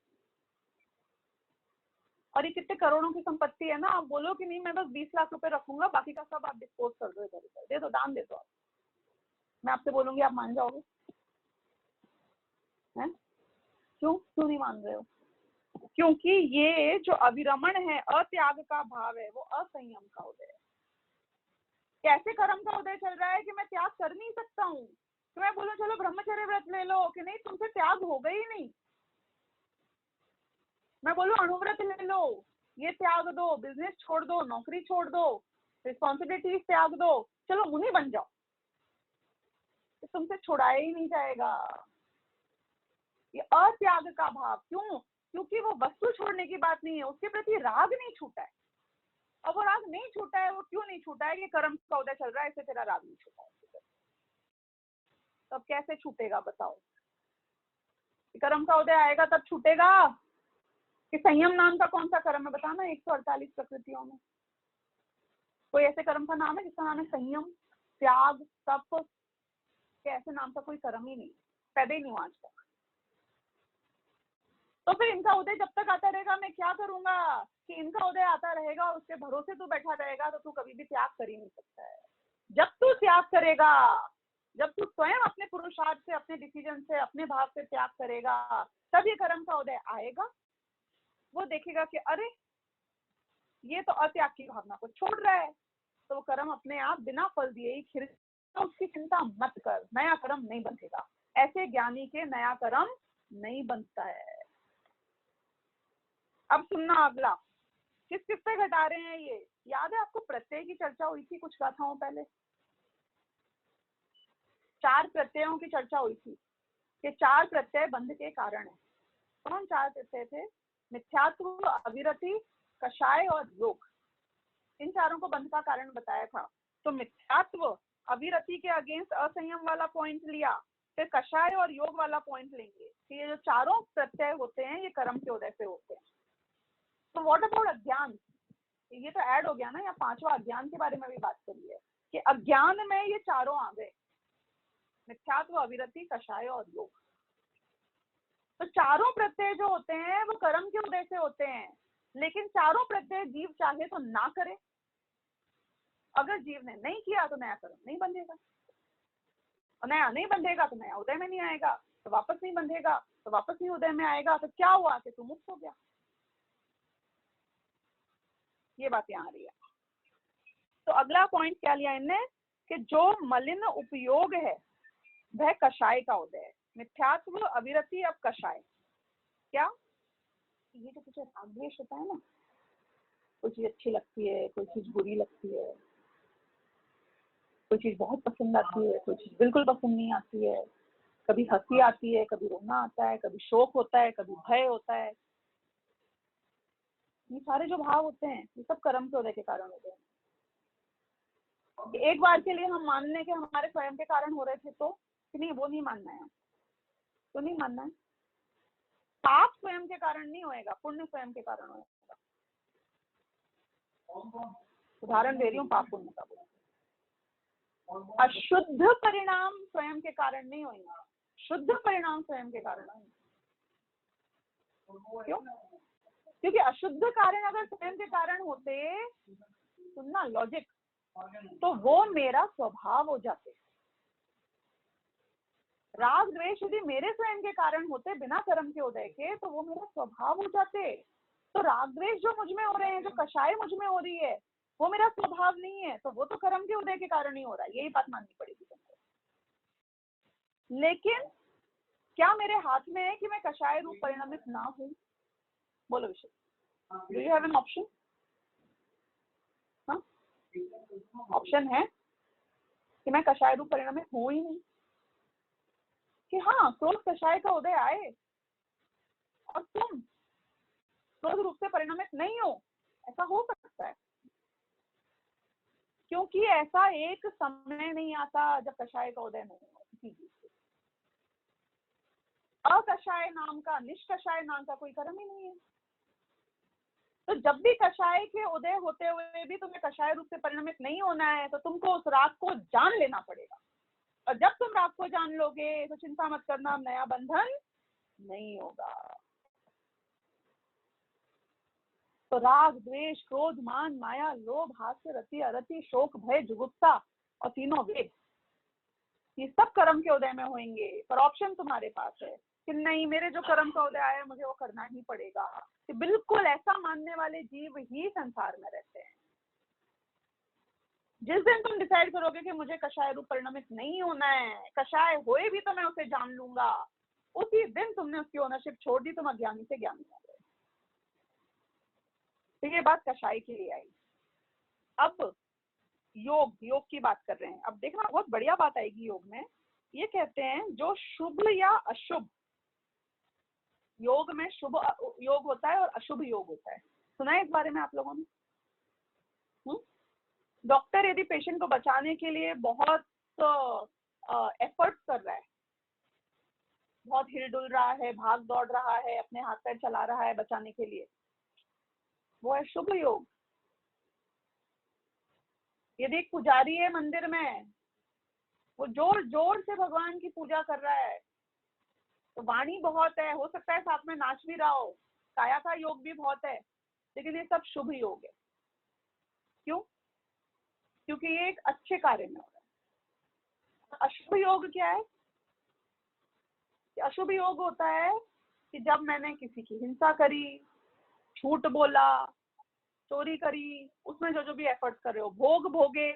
S1: और ये कितने करोड़ों की संपत्ति है ना, आप बोलो कि नहीं मैं बस 20 लाख रुपए रखूंगा, बाकी का सब आप डिस्पोज कर दो, इधर उधर दे दो, दान दे दो आप। मैं आपसे बोलूंगी आप मान जाओगे? हैं? क्यों क्यों नहीं मान रहे हो? क्योंकि ये जो अविरमण है, अत्याग का भाव है, वो असंयम का उदय है। कैसे कर्म का उदय चल रहा है कि मैं त्याग कर नहीं सकता हूँ, तो मैं बोलूं चलो ब्रह्मचर्य व्रत ले लो, कि नहीं तुमसे त्याग होगा ही नहीं। मैं बोलूं अणुव्रत ले लो, ये त्याग दो, बिजनेस छोड़ दो, नौकरी छोड़ दो, रिस्पॉन्सिबिलिटीज त्याग दो, चलो मुनि बन जाओ, तो तुमसे छुड़ाया ही नहीं जाएगा। ये अत्याग का भाव, क्यों? क्योंकि वो वस्तु छोड़ने की बात नहीं है, उसके प्रति राग नहीं छूटा है। और वो राग नहीं छूटा है, वो क्यों नहीं छूटा है? कि कर्म का उदय चल रहा है, इससे तेरा राग नहीं छूटा है। तब कैसे छूटेगा बताओ? कर्म का उदय आएगा तब छूटेगा। कि संयम नाम का कौन सा कर्म है बताना? 148 प्रकृतियों में कोई ऐसे कर्म का नाम है जिसका नाम है संयम, त्याग, तप? के ऐसे नाम का कोई कर्म ही नहीं, पैदा ही नहीं हुआ आज तक। तो फिर इनका उदय जब तक आता रहेगा मैं क्या करूंगा? कि इनका उदय आता रहेगा, उसके भरोसे तू बैठा रहेगा, तो तू कभी भी त्याग कर ही नहीं सकता है। जब तू त्याग करेगा, जब तू स्वयं अपने पुरुषार्थ से, अपने डिसीजन से, अपने भाव से त्याग करेगा, तब ये कर्म का उदय आएगा। वो देखेगा कि अरे ये तो अत्याग की भावना को छोड़ रहा है, तो वो कर्म अपने आप बिना फल दिए ही खिल। तो उसकी चिंता मत कर, नया कर्म नहीं बंधेगा। ऐसे ज्ञानी के नया कर्म नहीं बनता है। अब सुनना अगला, किस किस पे घटा रहे हैं ये? याद है आपको प्रत्यय की चर्चा हुई थी कुछ गाथाओं पहले? 4 प्रत्ययों की चर्चा हुई थी कि 4 प्रत्यय बंध के कारण है। कौन 4 प्रत्यय थे? मिथ्यात्व, अविरति, कषाय और योग। इन चारों को बंध का कारण बताया था। तो मिथ्यात्व, अविरति के अगेंस्ट असंयम वाला पॉइंट लिया, फिर कषाय और योग वाला पॉइंट लेंगे कि ये जो चारों प्रत्यय होते हैं ये कर्म के उदय से होते हैं। तो व्हाट अबाउट अज्ञान? ये तो ऐड हो गया ना, या 5वां अज्ञान के बारे में भी बात करी है कि अज्ञान में ये चारों आ गए, मिथ्यात्व, अविरति, कषाय और योग। तो चारों प्रत्यय जो होते हैं वो कर्म के उदय से होते हैं, लेकिन चारों प्रत्यय जीव चाहे तो ना करे। अगर जीव ने नहीं किया तो नया कर्म नहीं बंधेगा, और नया नहीं बंधेगा तो नया उदय में नहीं आएगा, तो वापस नहीं बंधेगा तो वापस नहीं उदय में आएगा। तो क्या हुआ कि तू मुक्त हो गया। ये बात यहाँ आ रही है। तो अगला पॉइंट क्या लिया इनने कि जो मलिन उपयोग है वह कषाय का उदय है। मिथ्यात्व, अविरति, अब कषाय। क्या? ये जो कुछ राग द्वेष होता है ना, कोई चीज अच्छी लगती है, कोई चीज बुरी लगती है, कोई चीज बहुत पसंद आती है, कोई चीज बिल्कुल पसंद नहीं आती है, कभी हंसी आती है, कभी रोना आता है, कभी शौक होता है, कभी भय होता है। ये सारे जो भाव होते हैं ये सब कर्म के उदय के कारण होते हैं। एक बार के लिए हम मान लें कि हमारे स्वयं के कारण हो रहे थे तो कि नहीं, वो नहीं मानना है, तो नहीं मानना है। पाप स्वयं के कारण नहीं होएगा, पुण्य स्वयं के कारण होएगा। उदाहरण दे रही हूँ पाप पुण्य का। अशुद्ध परिणाम स्वयं के कारण नहीं होगा, शुद्ध परिणाम स्वयं के कारण होंगे। क्यों? क्योंकि अशुद्ध कारण अगर स्वयं के कारण होते, सुनना लॉजिक, तो वो मेरा स्वभाव हो जाते। राग द्वेष यदि मेरे स्वयं के कारण होते बिना कर्म के उदय के, तो वो मेरा स्वभाव हो जाते। तो राग द्वेष जो मुझ में हो रहे हैं, जो कषाय मुझ में हो रही है, वो मेरा स्वभाव नहीं है, तो वो तो कर्म के उदय के कारण ही हो रहा है। यही बात माननी पड़ेगी तुमको। लेकिन क्या मेरे हाथ में है कि मैं कषाय रूप परिणमित ना हूं? बोलो विषय, do you have an option? हाँ, ऑप्शन है कि मैं कषाय रूप परिणमित हूं ही नहीं, कि हाँ क्रोध कषाय का उदय आए और तुम क्रोध रूप से परिणमित नहीं हो, ऐसा हो सकता है। क्योंकि ऐसा एक समय नहीं आता जब कषाय का उदय नहीं हो किसी चीज से। अकषाय नाम का, निष्कषाय नाम का कोई कर्म ही नहीं है। तो जब भी कषाय के उदय होते हुए भी तुम्हें कषाय रूप से परिणमित नहीं होना है, तो तुमको उस राग को जान लेना पड़ेगा। और जब तुम राग को जान लोगे तो चिंता मत करना, नया बंधन नहीं होगा। तो राग द्वेष क्रोध मान माया लोभ हास्य रति अरति शोक भय जुगुप्सा और तीनों वेद, ये सब कर्म के उदय में होंगे। पर ऑप्शन तुम्हारे पास है कि नहीं, मेरे जो कर्म का उदय आया मुझे वो करना ही पड़ेगा। कि बिल्कुल ऐसा मानने वाले जीव ही संसार में रहते हैं। जिस दिन तुम डिसाइड करोगे कि मुझे कषाय रूप परिणमित नहीं होना है, कषाय होए भी तो मैं उसे जान लूंगा, उसी दिन तुमने उसकी ओनरशिप छोड़ दी, तुम अज्ञानी से ज्ञानी हो गए। तो ये बात कषाय के लिए आई। अब योग की बात कर रहे हैं। अब देखना बहुत बढ़िया बात आएगी योग में। ये कहते हैं जो शुभ या अशुभ, योग में शुभ योग होता है और अशुभ योग होता है। सुना है इस बारे में आप लोगों ने? डॉक्टर यदि पेशेंट को बचाने के लिए बहुत एफर्ट्स कर रहा है, बहुत हिलडुल रहा है, भाग दौड़ रहा है, अपने हाथ पैर चला रहा है बचाने के लिए, वो है शुभ योग। यदि एक पुजारी है मंदिर में, वो जोर जोर से भगवान की पूजा कर रहा है, तो वाणी बहुत है, हो सकता है साथ में नाच भी रहा हो, काया का योग भी बहुत है, लेकिन ये सब शुभ योग है। क्यों? क्योंकि ये एक अच्छे कार्य में हो रहा है। अशुभ योग क्या है? अशुभ योग होता है कि जब मैंने किसी की हिंसा करी, झूठ बोला, चोरी करी, उसमें जो जो भी एफर्ट्स कर रहे हो, भोग भोगे,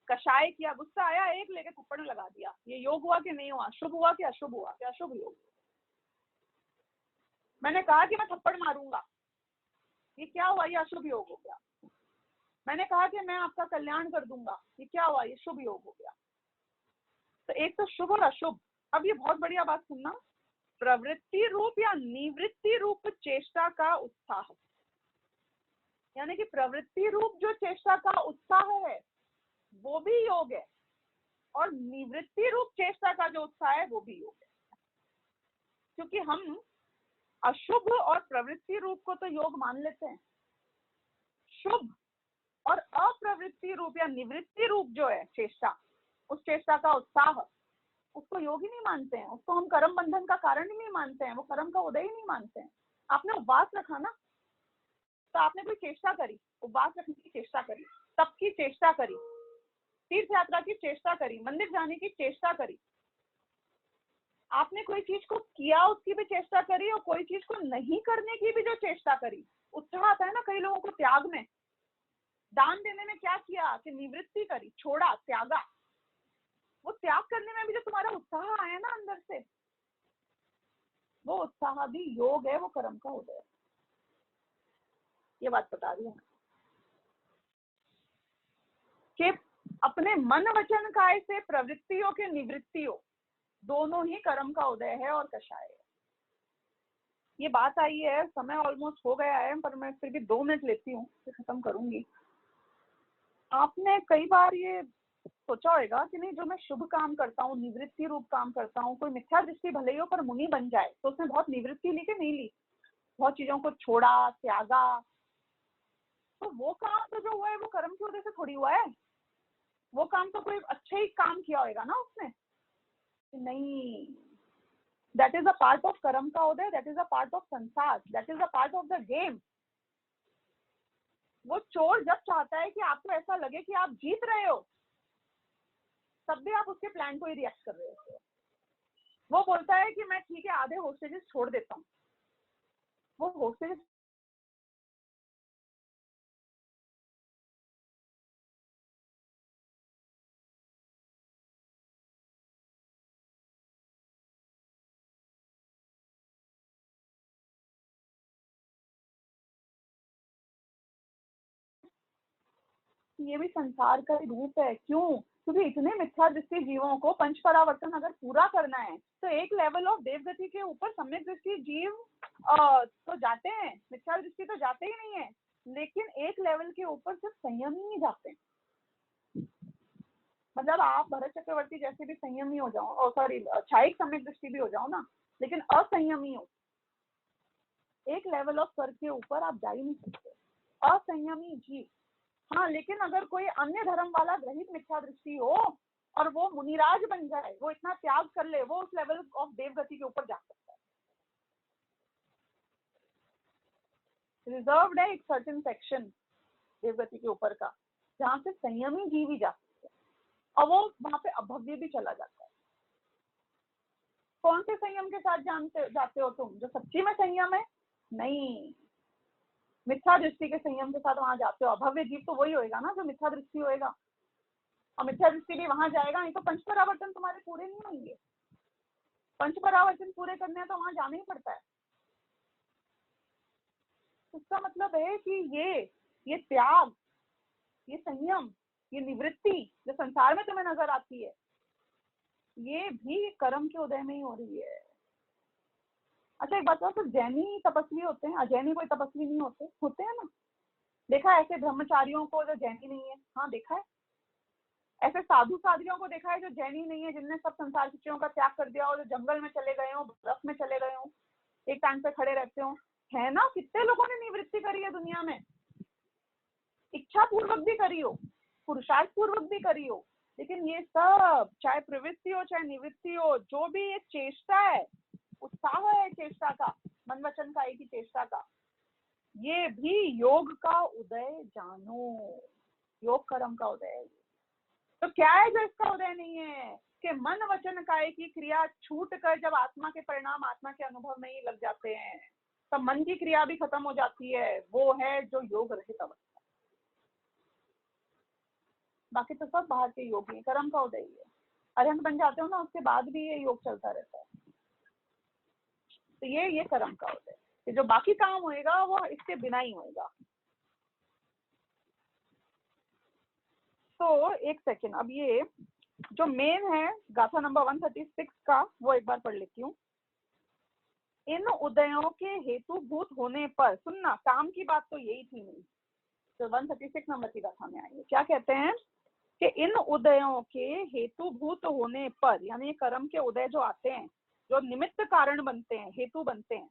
S1: कषाय किया, गुस्सा आया, एक लेके थप्पड़ लगा दिया, ये योग हुआ कि नहीं हुआ? शुभ हुआ कि अशुभ हुआ? क्या अशुभ योग? मैंने कहा कि मैं थप्पड़ मारूंगा, ये क्या हुआ? ये अशुभ योग हो गया। मैंने कहा कि मैं आपका कल्याण कर दूंगा, ये क्या हुआ? ये शुभ योग हो गया। तो एक तो शुभ और अशुभ। अब ये बहुत बढ़िया बात सुनना, प्रवृत्ति रूप या निवृत्ति रूप चेष्टा का उत्साह, यानी कि प्रवृत्ति रूप जो चेष्टा का उत्साह है वो भी योग है, और निवृत्ति रूप चेष्टा का जो उत्साह है वो भी योग है। क्योंकि हम अशुभ और प्रवृत्ति रूप को तो योग मान लेते हैं, शुभ और अप्रवृत्ति रूप या निवृत्ति रूप जो है चेष्टा, उस चेष्टा का उत्साह, उसको योग ही नहीं मानते हैं, उसको हम कर्म बंधन का कारण ही नहीं मानते हैं, वो कर्म का उदय ही नहीं मानते हैं। आपने उपवास रखा ना, तो आपने कोई चेष्टा करी, उपवास रखने की चेष्टा करी, तप की चेष्टा करी, तीर्थ यात्रा की चेष्टा करी, मंदिर जाने की चेष्टा करी, आपने कोई चीज को किया उसकी भी चेष्टा करी, और कोई चीज को नहीं करने की भी जो चेष्टा करी, उत्साह आता है ना कई लोगों को त्याग में। दान देने में क्या किया कि निवृत्ति करी, छोड़ा, त्यागा। वो त्याग करने में भी जो तुम्हारा उत्साह आया ना अंदर से, वो उत्साह भी योग है, वो कर्म का उदय है। ये बात बता रही है। कि अपने मन वचन काय से प्रवृत्तियों के निवृत्तियों दोनों ही कर्म का उदय है और कषाय है। ये बात आई है, समय ऑलमोस्ट हो गया है, पर मैं फिर भी 2 मिनट लेती हूँ, फिर खत्म करूंगी। आपने कई बार ये सोचा होगा कि नहीं, जो मैं शुभ काम करता हूँ, निवृत्ति रूप काम करता हूँ, कोई मिथ्या दृष्टि भले ही हो पर मुनि बन जाए, तो उसने बहुत निवृत्ति ली कि नहीं ली, बहुत चीजों को छोड़ा, त्यागा, तो वो काम तो जो हुआ है वो कर्म की वजह से थोड़ी हुआ है। वो काम तो कोई अच्छा ही काम किया होगा ना उसने, नहीं। That is a part of कर्म का उदय, that is a part of संसार, that is a part of the game. वो चोर जब चाहता है कि आपको ऐसा लगे कि आप जीत रहे हो, तब भी आप उसके प्लान को ही रिएक्ट कर रहे हो। वो बोलता है कि मैं ठीक है आधे होस्टेजेस छोड़ देता हूँ, वो होस्टेजेस ये भी संसार का ही रूप है। क्यों? क्योंकि इतने मिथ्या दृष्टि जीवों को पंच परावर्तन अगर पूरा करना है तो एक लेवल ऑफ देवगति के ऊपर सम्यक दृष्टि जीव तो जाते हैं, मिथ्या दृष्टि तो जाते ही नहीं है, लेकिन एक लेवल के ऊपर सिर्फ संयम ही नहीं जाते। मतलब आप भरत चक्रवर्ती जैसे भी संयमी हो जाओ, और सॉरी क्षायिक सम्यक दृष्टि भी हो जाओ ना, लेकिन असंयमी हो, एक लेवल ऑफ स्वर्ग के ऊपर आप जा ही नहीं सकते, असंयमी जीव। हाँ, लेकिन अगर कोई अन्य धर्म वाला ग्रहित मिथ्या दृष्टि हो और वो मुनिराज बन जाए, वो इतना त्याग कर ले, वो उस लेवल ऑफ देवगति के ऊपर जा सकता है। रिजर्व्ड है एक सर्टेन सेक्शन देवगति के ऊपर का, जहां से संयमी जीव ही जा सकते हैं, और वो वहां पे अभव्य भी चला जाता है। कौन से संयम के साथ जाते हो तुम? जो सच्ची में संयम है? नहीं, मिथ्या दृष्टि के संयम के साथ वहां जाते हो। अभव्य जीव तो वही होएगा ना जो मिथ्या दृष्टि होएगा, और मिथ्या दृष्टि भी वहां जाएगा, नहीं तो पंच परावर्तन तुम्हारे पूरे नहीं होंगे। पंच परावर्तन पूरे करने हैं तो वहां जाना ही पड़ता है। इसका मतलब है कि ये त्याग, ये संयम, ये निवृत्ति जो संसार में तुम्हें नजर आती है, ये भी कर्म के उदय में ही हो रही है। अच्छा एक बात बताओ, तो जैनी तपस्वी होते हैं, अजैनी कोई तपस्वी नहीं होते? होते हैं ना। देखा है ऐसे ब्रह्मचारियों को जो जैनी नहीं है? हाँ देखा है। ऐसे साधु साधुओं को देखा है जो जैनी नहीं है, जिनने सब संसार की चीजों का त्याग कर दिया हो, जो जंगल में चले गए हो, बर्फ में चले गए हो, एक टाइम पे खड़े रहते हो, है ना। कितने लोगों ने निवृत्ति करी है दुनिया में, इच्छा पूर्वक भी करी हो, पुरुषार्थ पूर्वक भी करी हो, लेकिन ये सब चाहे प्रवृत्ति हो चाहे निवृत्ति हो, जो भी एक चेष्टा है, उत्साह है चेष्टा का, मन वचन का एक ही चेष्टा का, ये भी योग का उदय जानो, योग कर्म का उदय है। तो क्या है जो इसका उदय नहीं है? कि मन वचन काय की क्रिया छूट कर जब आत्मा के परिणाम आत्मा के अनुभव में ही लग जाते हैं, तब मन की क्रिया भी खत्म हो जाती है। वो है जो योग रहित अवस्था। बाकी तो सब बाहर के योग ही, कर्म का उदय ही है। अरिहंत बन जाते हो ना, उसके बाद भी ये योग चलता रहता है। तो ये कर्म का उदय है। जो बाकी काम होएगा वो इसके बिना ही होएगा। तो एक सेकेंड, अब ये जो मेन है गाथा नंबर 136 का, वो एक बार पढ़ लेती हूँ। इन उदयों के हेतुभूत होने पर, सुनना, काम की बात तो यही थी नहीं, तो 136 नंबर की गाथा में आई है। क्या कहते हैं कि इन उदयों के हेतुभूत होने पर, यानी कर्म के उदय जो आते हैं, जो निमित्त कारण बनते हैं, हेतु बनते हैं,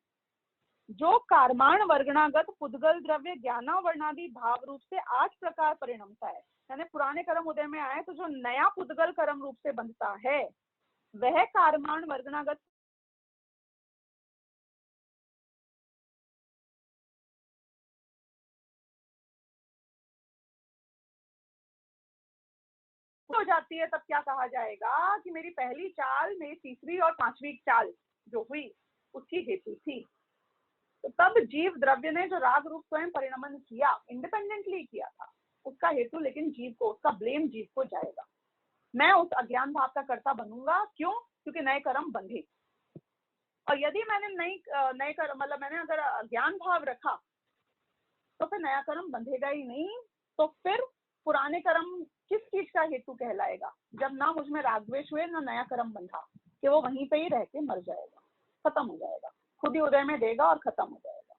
S1: जो कार्माण वर्गणागत पुद्गल द्रव्य ज्ञाना वर्णादि भाव रूप से 8 प्रकार परिणमता है। यानी पुराने कर्म उदय में आए तो जो नया पुद्गल कर्म रूप से बनता है, वह कार्माण वर्गणागत हो जाती है। तब क्या कहा जाएगा कि मेरी पहली चाल, मेरी तीसरी और पांचवी चाल जो हुई उसकी हेतु थी। तो तब जीव द्रव्य ने जो राग रूप स्वयं परिणमन किया, इंडिपेंडेंटली किया था, उसका हेतु लेकिन जीव को, उसका ब्लेम जीव को जाएगा। मैं उस अज्ञान भाव का कर्ता बनूंगा। क्यों? क्योंकि नए कर्म बंधे। और यदि मैंने नए कर्म, मतलब मैंने अगर अज्ञान भाव रखा, तो फिर नया कर्म बंधेगा ही नहीं। तो फिर पुराने कर्म किस चीज का हेतु कहलाएगा? जब ना मुझ में राग द्वेष हुए, ना नया कर्म बंधा, कि वो वहीं पे ही रह के मर जाएगा, खत्म हो जाएगा, खुद ही उदय में देगा और खत्म हो जाएगा।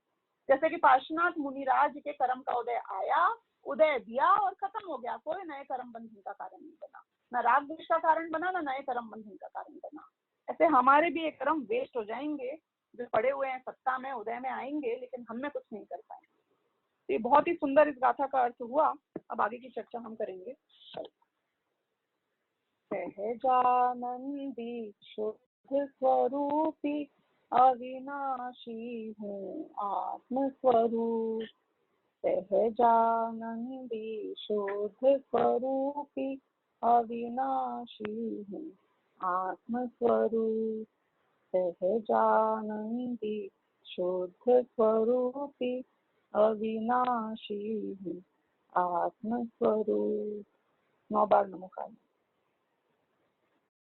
S1: जैसे कि पार्श्वनाथ मुनिराज के कर्म का उदय आया, उदय दिया और खत्म हो गया, कोई नए कर्म बंधन का कारण नहीं बना, ना राग द्वेष का कारण बना, ना नए कर्म बंधन का कारण बना। ऐसे हमारे भी एक कर्म वेस्ट हो जाएंगे, जो पड़े हुए हैं सत्ता में, उदय में आएंगे, लेकिन हम में कुछ नहीं कर पाएंगे। ये बहुत ही सुंदर इस गाथा का अर्थ हुआ। अब आगे की चर्चा हम करेंगे। सहजानंदी शुद्ध स्वरूपी अविनाशी हूँ आत्म स्वरूप। सहजानंदी शुद्ध स्वरूपी अविनाशी हूँ आत्म स्वरूप। सहजानंदी शुद्ध स्वरूपी अविनाशी हूँ आत्म स्वरूप। 9 बार नमो काली।